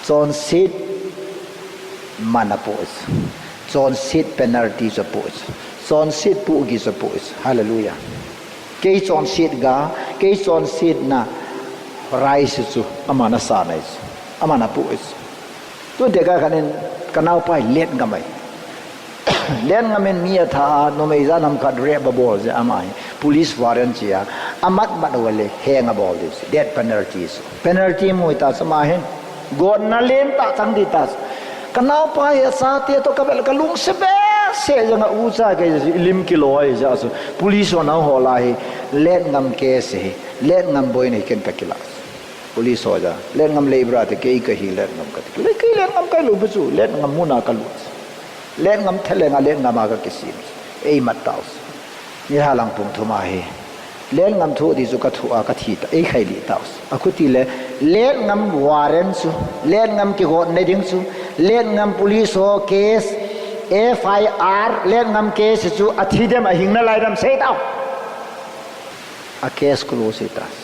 chon sit mana pos chon sit penalty so pos chon sit pu gi so pos hallelujah ke chon sit ga ke chon sit na rise chu amana sa nai amana pu is tu de ga kanen kanau pai let ngamai len ngamen mia tha no mei za nam khat re ba bol je amai police warrant chia amat mat wale hang about this death penalty moi ta sama hen god na len ta chang di ta kanau pai sa te to ka bel ka lung se be se janga u cha ke lim kilo ai ja so police on ho la hi len ngam ke se len ngam boy nei ken ka kila police ho ja len ngam lebra te ke ka hi len ngam ka le ke len ngam ka lu bu chu len ngam mu na ka lu len ngam thele nga len ngam ga kisim ei mat taus ni halang pung thuma he len ngam thu di chu ka thu a ka thi ta ei khai li taus akuti le len ngam warrant chu len ngam ki go ne ding chu len ngam police ho case FIR len ngam case chu athi dem a hingna lai dam sei tau a case close tas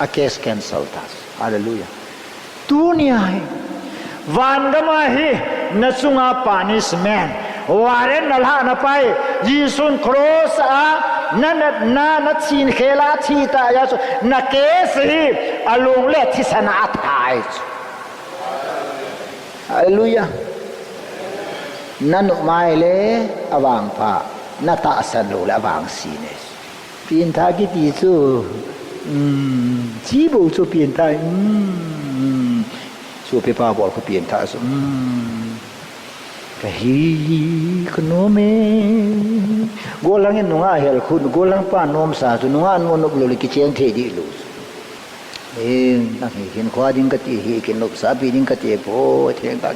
a case cancel tas hallelujah tu ni hai van gama hi na chunga punishment waren nalha na pai jisun cross a na chin khela thi ta ya na case hi alung le thi sana thai hallelujah nanu mai le awang pha na ta san lo la awang si ne pin tha ki ti chu chi bo chu pin tha chu pe pa bol ko pin tha so ka hi khno me golang en nga hel khun golang pa nom sa chu nga non nok lo li ki cheng the di lo na hi hin khwa ding ka ti hi kin lop sa bi ding ka te po theng ta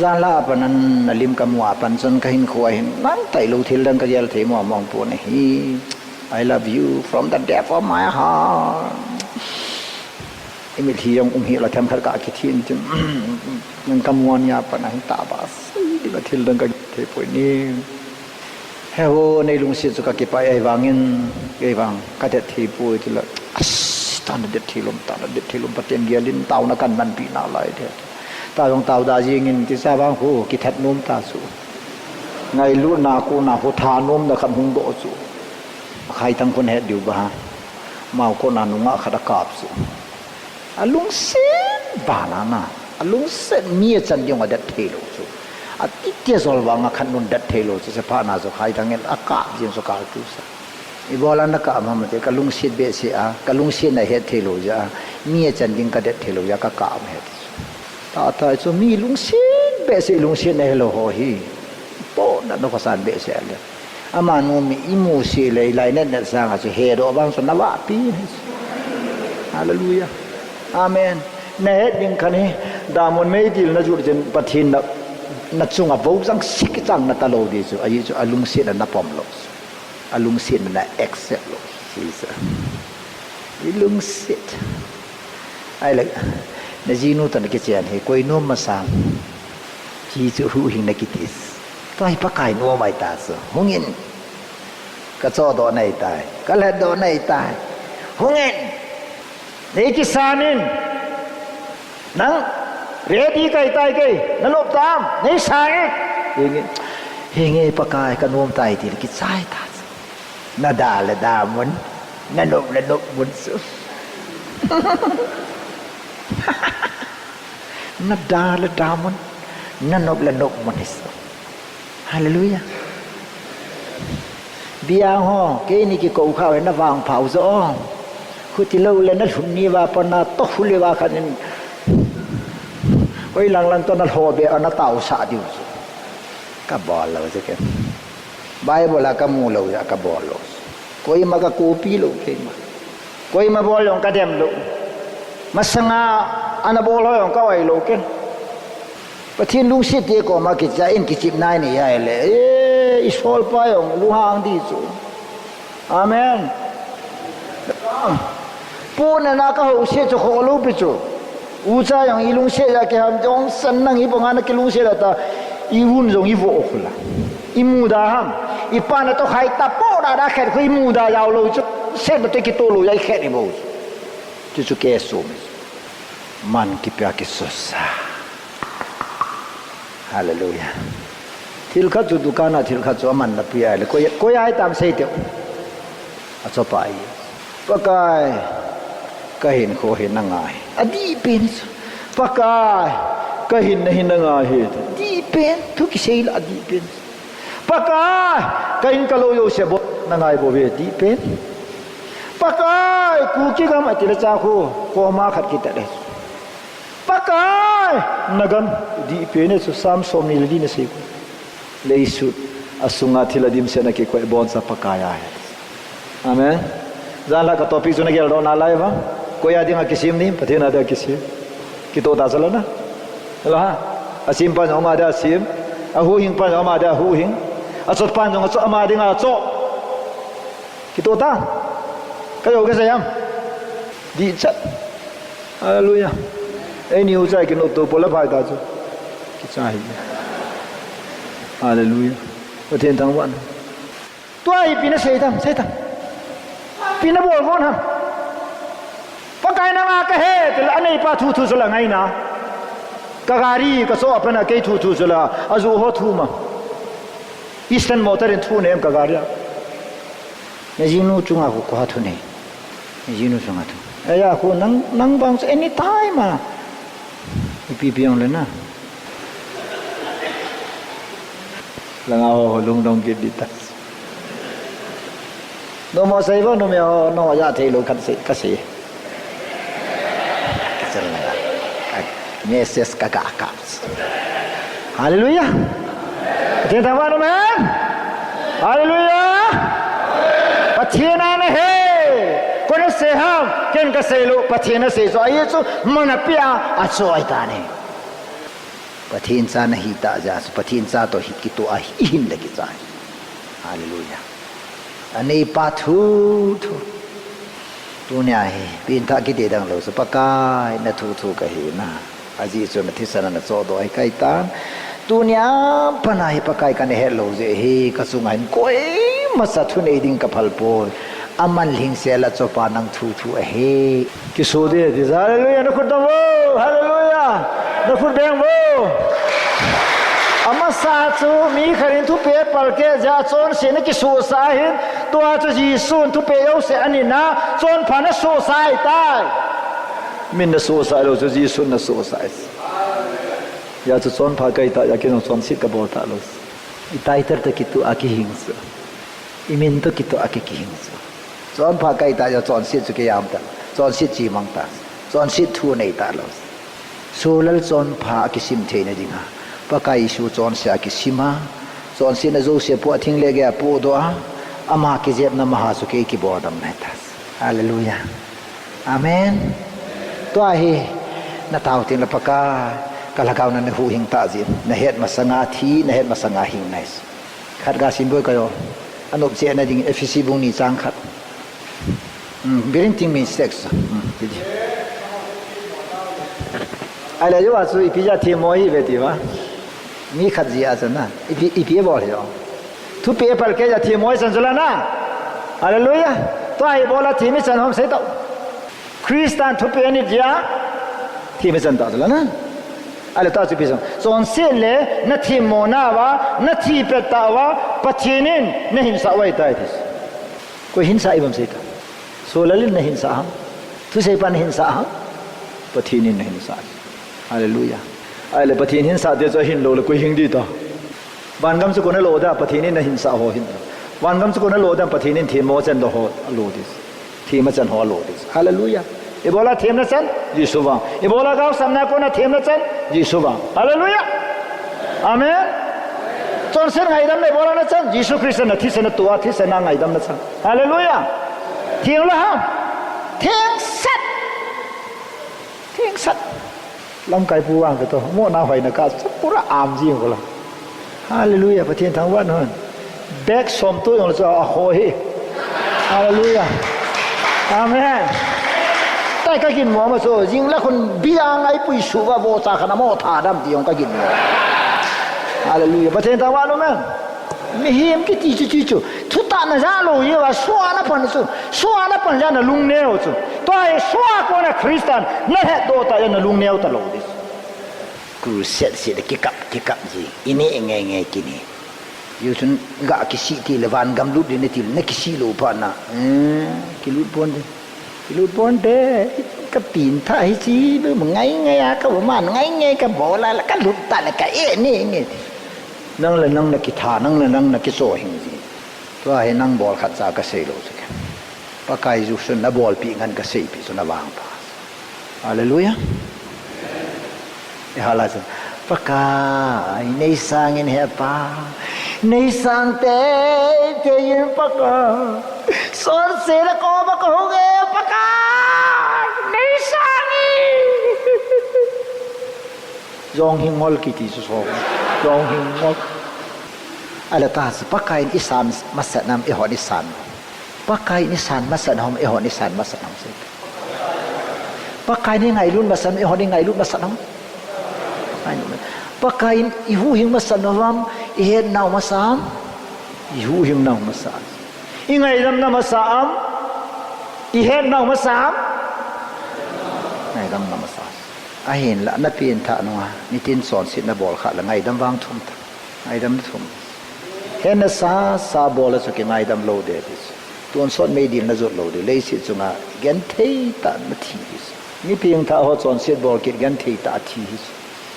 za la panan lim ka mwa pan chan ka hin khwa hin nan tai lo thil dang ka yel the mo mong po ne hi I love you from the depth of my heart imit hi yong hi la tham khar ka ki thin chum nang ka muan ya pa na ta ba di ba thil dang ka the po ni hewo nei lung si chu ka ki pa ai wangin ke wang ka te thi pu ti la tan de thilum patien gialin taw na kan man pi na lai the ta yong taw da jing in ti sa bang hu ki that nom ta su ngai lu na ko na ho tha nom da kham hung do su khai tang kon he diu ba mau ko na nu nga khada kap su alung sen banana alung sen mi chan yong adat thelo su atitia zol wa nga khan nun dat thelo su se pha na zo khai tang en akap jin so kal tu sa ibola na ka ma te kalung sit be se a kalung sit na he thelo ja mi chan ding ka det thelo ja ka ka am he ta so mi lung sit be se lung sit na hello ho hi po na no ka san be se ale ama no mi imu se le lai na na sa ga se he do bang so na wa pi hallelujah amen na he ding khani da mon me dil na jur jen pathin na chunga bo jang sik chang na ta lo di chu ai chu alung sit na pom lo alung sit na accept lo Jesus ilung sit ai la na jinu tan ke chen he koi nom ma sang ji chu Huhhingna kitis tai pa kai no mai ta so hungin ka cho do nai tai ka le do nai tai hungin nei ki sanin nang ready kai tai kai na lop tam nei sai hinge pakai kan nom tai ti ki sai ta na da la da mun na lop mun su na da la da mun na lop mun su hallelujah bia ho ke ni ki ko khao na wang phau zo khu ti lo le na thun ni wa pa na to hu le wa khan oi lang to na ho be ana tau sa diu ka bol lo se ke bible la ka mu lo ya ka bol lo koi ma ka copy lo ke ma koi ma bol yong ka dem lo masanga ana bol lo yong ka wai lo ke pathin lung sit te ko ma ki cha in ki chip nai ni ya le is fall pa yong lu hang di chu amen pu na na ka ho se chu ho lo pi chu u cha yong i lung se ya ke ham jong san nang i bong ana ke lung se la ta i un jong i vo khula i mu da ham i pa na to khai ta po da da khet khu i mu da yaw lo chu se na te ki to lo ya khet ni bo chu chu ke so man ki pya ki so sa hallelujah thil kha chu dukana thil kha chu man na pia le ko ai tam sei te a cho pai pakai ka hin kho hin na ngai adi pen pakai ka hin na ngai he di pen thu ki sei la di pen pakai ka hin ka lo yo se bo na ngai bo ve di pen pakai ku ki ga ma ti la cha ko ma khat ki ta le pakai nagan di pen so sam som ni le di na sei ko le isu asunga thila dim se na ke ko bon sa pakaya hai amen zala ka topic zuna gel ro na lai ba ko ya dinga kisim ni pathena da kisim ki to da sala na la ha asim pa no ma da sim a hu hing pa no ma da hu hing a chot pa no cho ma dinga cho ki to ta ka yo ka sayam di chat hallelujah ai ni u chai ki no to pola phai da chu ki chai hallelujah pathen thang wan toai pina sei tam pina bol gon ham pakai na ma ka he til anei pa thu thu sala ngai na ka gari ka so apana ke thu sala azu ho thu ma eastern motor in thu nem ka gari ne jinu chunga ko ko thu ne jinu chunga thu aya ko nang bang any time ma pi piang le na langa ho lung dong ke ditas no mo sai ba no me no ya thei lo khat se ka se meses ka hallelujah te ta wa no man hallelujah pathena na he ko ne se ha ken ka se lo pathena se so ai so mana pia a so ai ta ne pathin sa na hi ta ja so pathin sa to hi ki to a hin de ki cha hallelujah anei pa thu tu nya he pin tha ki de dang lo so pakai na thu ka hi na aji so na thisana na so do ai kai tan tu nya pana hi pakai ka ne he lo je he ka su ngai koi ma sa thu nei ding ka phal pol aman ling se la cho pa nang thu a he ki so de hallelujah na khut wo hallelujah na khut beng wo ama sa chu mi kharin thu pe pal ke ja chon se na ki su sa hin to a chu ji sun thu pe yo se ani na chon phana su sai tai min na su sa lo chu ji sun na su sai ya chu chon pha kai ta ya ke no chon sit ka bo ta lo i tai ter ta ki tu a ki hing su i min to ki tu a ki hing su chon pha kai ta ya chon sit chu ke yam ta chon sit ji mang ta chon sit thu nei ta lo solal chon pha ki sim the na dinga pakai su chon sia ki sima chon sin na zo se po thing le ge po do ama ki jep na maha su ke ki bodam na ta hallelujah amen to a hi na taw tin la paka kalagaw na hu hing ta ji na het masanga thi na het masanga hing nice khat ga sim boy kayo anop che na ding efisi bung ni chang khat birin ting min sex ai la yo wa su ipi ja thi mo yi ve ti ba mi khat ji a sana ipi bo le yo thu pe pal ke ja thi mo san zula na hallelujah to ai bola thi mi san hom sai to christian thu pe ni ja thi mi san ta zula na ale ta chu pisang son se le na thi mona wa na thi peta wa pathinin na hinsa wai tai this ko hinsa ibam se ta solalin na hinsa ham tu se pan hinsa ham pathinin na hinsa hallelujah ale pathin hinsa de cho hin lo le ko hing di ta ban gam su ko na lo da pathinin na hinsa ho hin ban gam su ko na lo da pathinin thi mo chen do ho lo this thi ma chen ho lo this hallelujah Ebola thêm na chan Giêsu vang Ebola gao samna ko na thêm na chan Giêsu vang hallelujah amen chon sen ngai dam Ebola na chan Giêsu Christ na thi sen tua thi sen na ngai dam na chan hallelujah thieng la ham thieng sat lam kai pu wang ka to mo na hoi na ka pura am ji ko la hallelujah pathian thang wan hon back som tu yong cha a hoi hallelujah amen tai ka gin mo ma so jing la kon biang ai pui su wa bo cha khana mo tha dam ti yong ka gin mo hallelujah pathian thang wan man mi him ki ti chu thu ta na za lo ye wa swa na pan su swa na pan ja na lung ne o chu to ai swa ko na Christian na he do ta ya na lung ne o ta lo dis ku set de ki kap ji ini nge ki ni yu chun ga ki si ti le van gam lu de ne ti na ki si lo pa na ki lu pon de ka pin tha hi chi bu ngai a ka bu man ngai ka bo la ka lu ta la ka e ni nge nang le nang na ki tha nang le nang na ki so hing ji to ai nang bol khat cha ka sei lo se pa kai ju sun na bol pi ngan ka sei pi so na wang pa hallelujah e hala sa pa kai nei sang in he pa nei sang te yin pa ka son se la ko ba ko ge pa ka nei sang Jong hing mol ki ti so Jong hing mol ala ta sa pakai ni san masanam e hon ni san pakai ni san masanam e hon ni san masanam se pakai ni ngai lun masan e hon ni ngai lun masanam pakai i hu hing masanam e he naw masam i hu hing naw masam i ngai dam na masam i he naw masam ngai dam na masam a hen la na pin tha no ni tin son sit na bol kha la ngai dam wang thum ta ngai dam thum hen na sa bol la so ke ngai dam lo de dis tuan son me din na zot lo de le sit chunga gen thei ta na thi dis ni ping tha ho son sit bol ke gen thei ta thi dis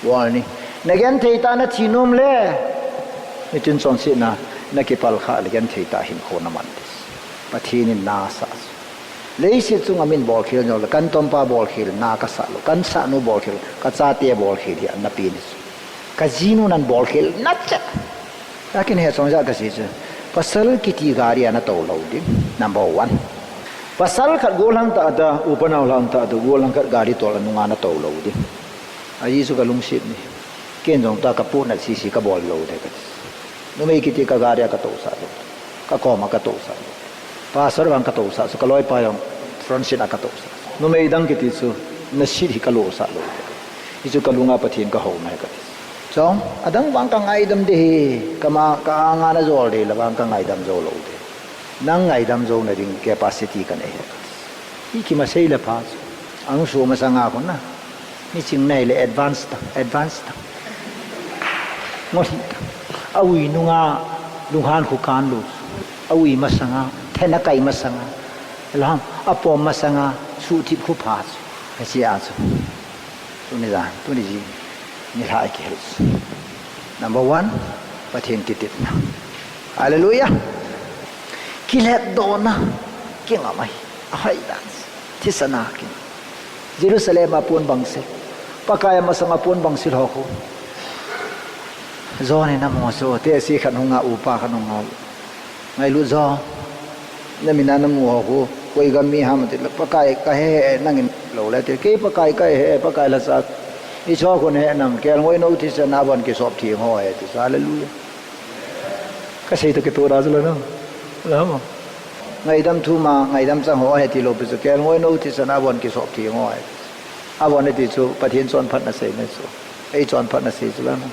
wal ni na gen thei ta na thi num le ni tin son sit na ke pal kha le gen thei ta hin kho na man dis pathin ni na sa leisi chunga min bol khil no kan tompa bol khil na ka sa lo kan sa no bol khil ka cha te bol khil hi an na pin ka jinu nan bol khil na cha akin he chongja ka si chu pasal kiti gari ana to lo din number 1 pasal khat golang ta da upanaw lang ta da golang khat gari to la nunga na to lo din ayi su ka lung sit ni ken jong ta ka pu na si ka bol lo de ka no me kiti ka gari ka to sa lo ka ko ma ka to sa pasar bang ka to sa so kaloi pa yung fransin ka to sa no me dang kiti su na sit hi ka lo sa lo isu kalunga pathin ka ho na ka chong adang bang ka ngai dam de kama ka nga na zol de la bang ka ngai dam zo lo de nang ngai dam zo na ding capacity ka nei hi ki ma sei la pa ang so ma sanga ko na ni ching nei le advanced ngoti awi nunga lunghan khu kan lu awi masanga thena kai masanga lam apo masanga su thip khu pha asi a chu tu ni da tu ni ji ni hai ke number 1 pathin kitit na hallelujah kilet dona kinga mai hai dance tisana kin Jerusalem apun bangse pakaya masanga pun bangsil ho ko zone na mo so te si khan hunga upa khan hunga ngai lu zo na mina na mo ko koi gam mi ham te pakai ka he nangin lo la te ke pakai ka he pakai la sa i cho ko ne nam ke ngoi no ti sa na ban ke sop thi ho e ti hallelujah ka sei to ke to ra zula no la mo ngai dam thu ma ngai dam sang ho he ti lo pi so ke ngoi no ti sa na ban ke sop thi ho e a bon ne ti chu pathin chon phat na sei ne so ei chon phat na sei zula no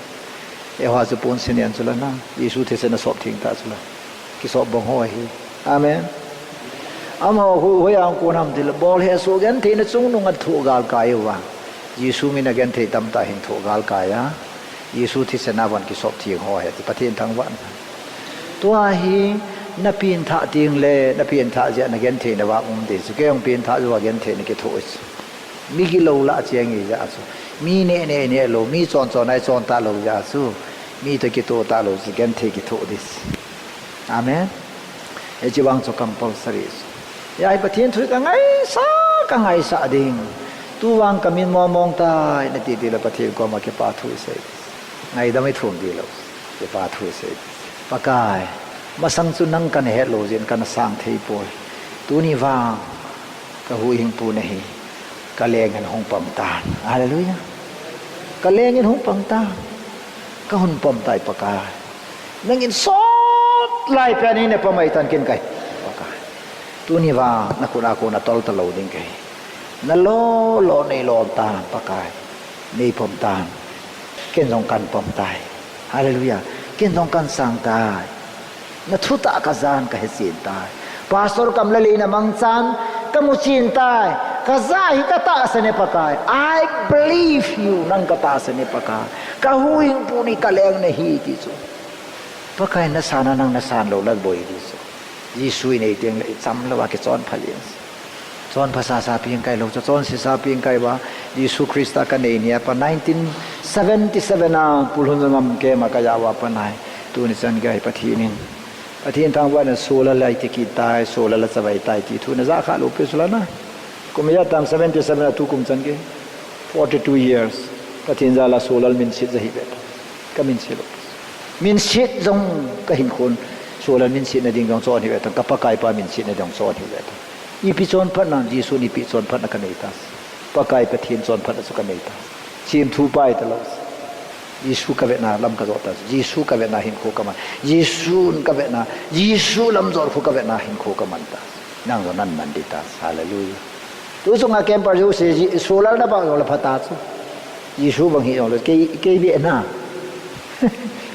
e hoa zu pon sin yan zula na Yesu te se na sop thing ta zula ki sop bong ho hi amen am ho ho yang ko nam dil bol he so gan te na chung nu ngat thu gal kai wa ยิสุมินาเกนเทตัมตาหิงโถกาลกายะยิสุที่เสนาวันกิศพที่หอเหตุประเทศทั้งวันตัวหิงนับปีนท่าติงเล่นับปีนท่าเจนักเกนเทนว่าเดสุเกี่ยงปีนท่าจะว่าเกนเทนกิโถสมีกิโลละเจียงอีจ้าสุมีเน่โลมีจอนไอจอนตาโลจ้าสุมีตัวกิโตตาโลสเกนเทกิโถดิสอาเมนเอจิวังจะคัมพัลสรีสยายประเทศทุกกังไงสะดิ่งตัววังกมินมองตายในตีดีละประเทศก็มาเก็บปาทุยเสกไงดำไม่ทุ่มดีแล้วเก็บปาทุยเสกปากายมาสังสุนังกันเฮโลเจนกันสร้างเทปอยตัวนี้วางก็หูหิงปูนี่ก็เลงกันหงปั๊มตาอะไรรู้ยังก็เลงกันหงปั๊มตาก็หุ่นปั๊มตายปากายนั่งกินซอสไล่แผ่นนี้เนี่ยปั๊มไอ้ตันกินไก่ปากายตัวนี้วางนักคุณอาโกนัตลตลอดิ้งไก่นั่นโลในโลตาปากายนี่ปั๊มตาเกินสองกันปั๊มตายอะไรรู้ยังเกินสองกันสั่งตายนัทุตากazan ka hesin tai pastor kam lali na mangchan kamuchin tai kaza hi kata asane pakai I believe you nang kata asane pakai kahuing puni kaleng ne hi ti chu pakai na sana nang nasan lo lag boy di chu yisui nei tiang le cham lo wa ke chon phalian chon phasa sa piang kai lo chon si sa piang kai ba Yesu Krista ka nei nia pa 1977 na pulhun ngam ke ma ka ya wa pa nai tu ni chan gai pathiningอาทิตย์ทางวันโซลาไลติกิตายโซลาละสบายตายที่ทุนจะขาดลูกเปสุลานะกุมยาตัง77ทุกุมจันเก42 years อาทิตย์จะละโซลามินชิดจะหิเบตก็มินชิดมินชิดจงก็เห็นคนโซลามินชิดในดิ่งจงสอนหิเบตกับปะกายปามินชิดในดิ่งสอนหิเบตอีพิจอนพันนันจีสุนีพิจอนพันนักเนตัสปะกายปะเทียนจอนพันนักเนตัสชิมทูไปตลอดYesu ka vena lam ka zota Yesu ka vena hin kho kaman Yesu ka vena Yesu lam zor kho ka vena hin kho kaman ta nang zo nan man dita hallelujah tu so nga kem par jo se solar na ba la phata chu Yesu bang hi lo ke bi na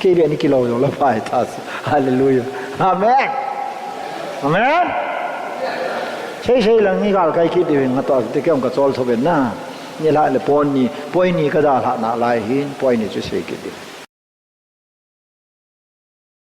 ke bi ni kilo lo la phai ta hallelujah amen amen sei lang ni gal kai ki di nga to te kem ka chol tho ben naนี่ละเลยปอยนี่ก็ได้ละนาลายหินปอยนี่จะเสกดิ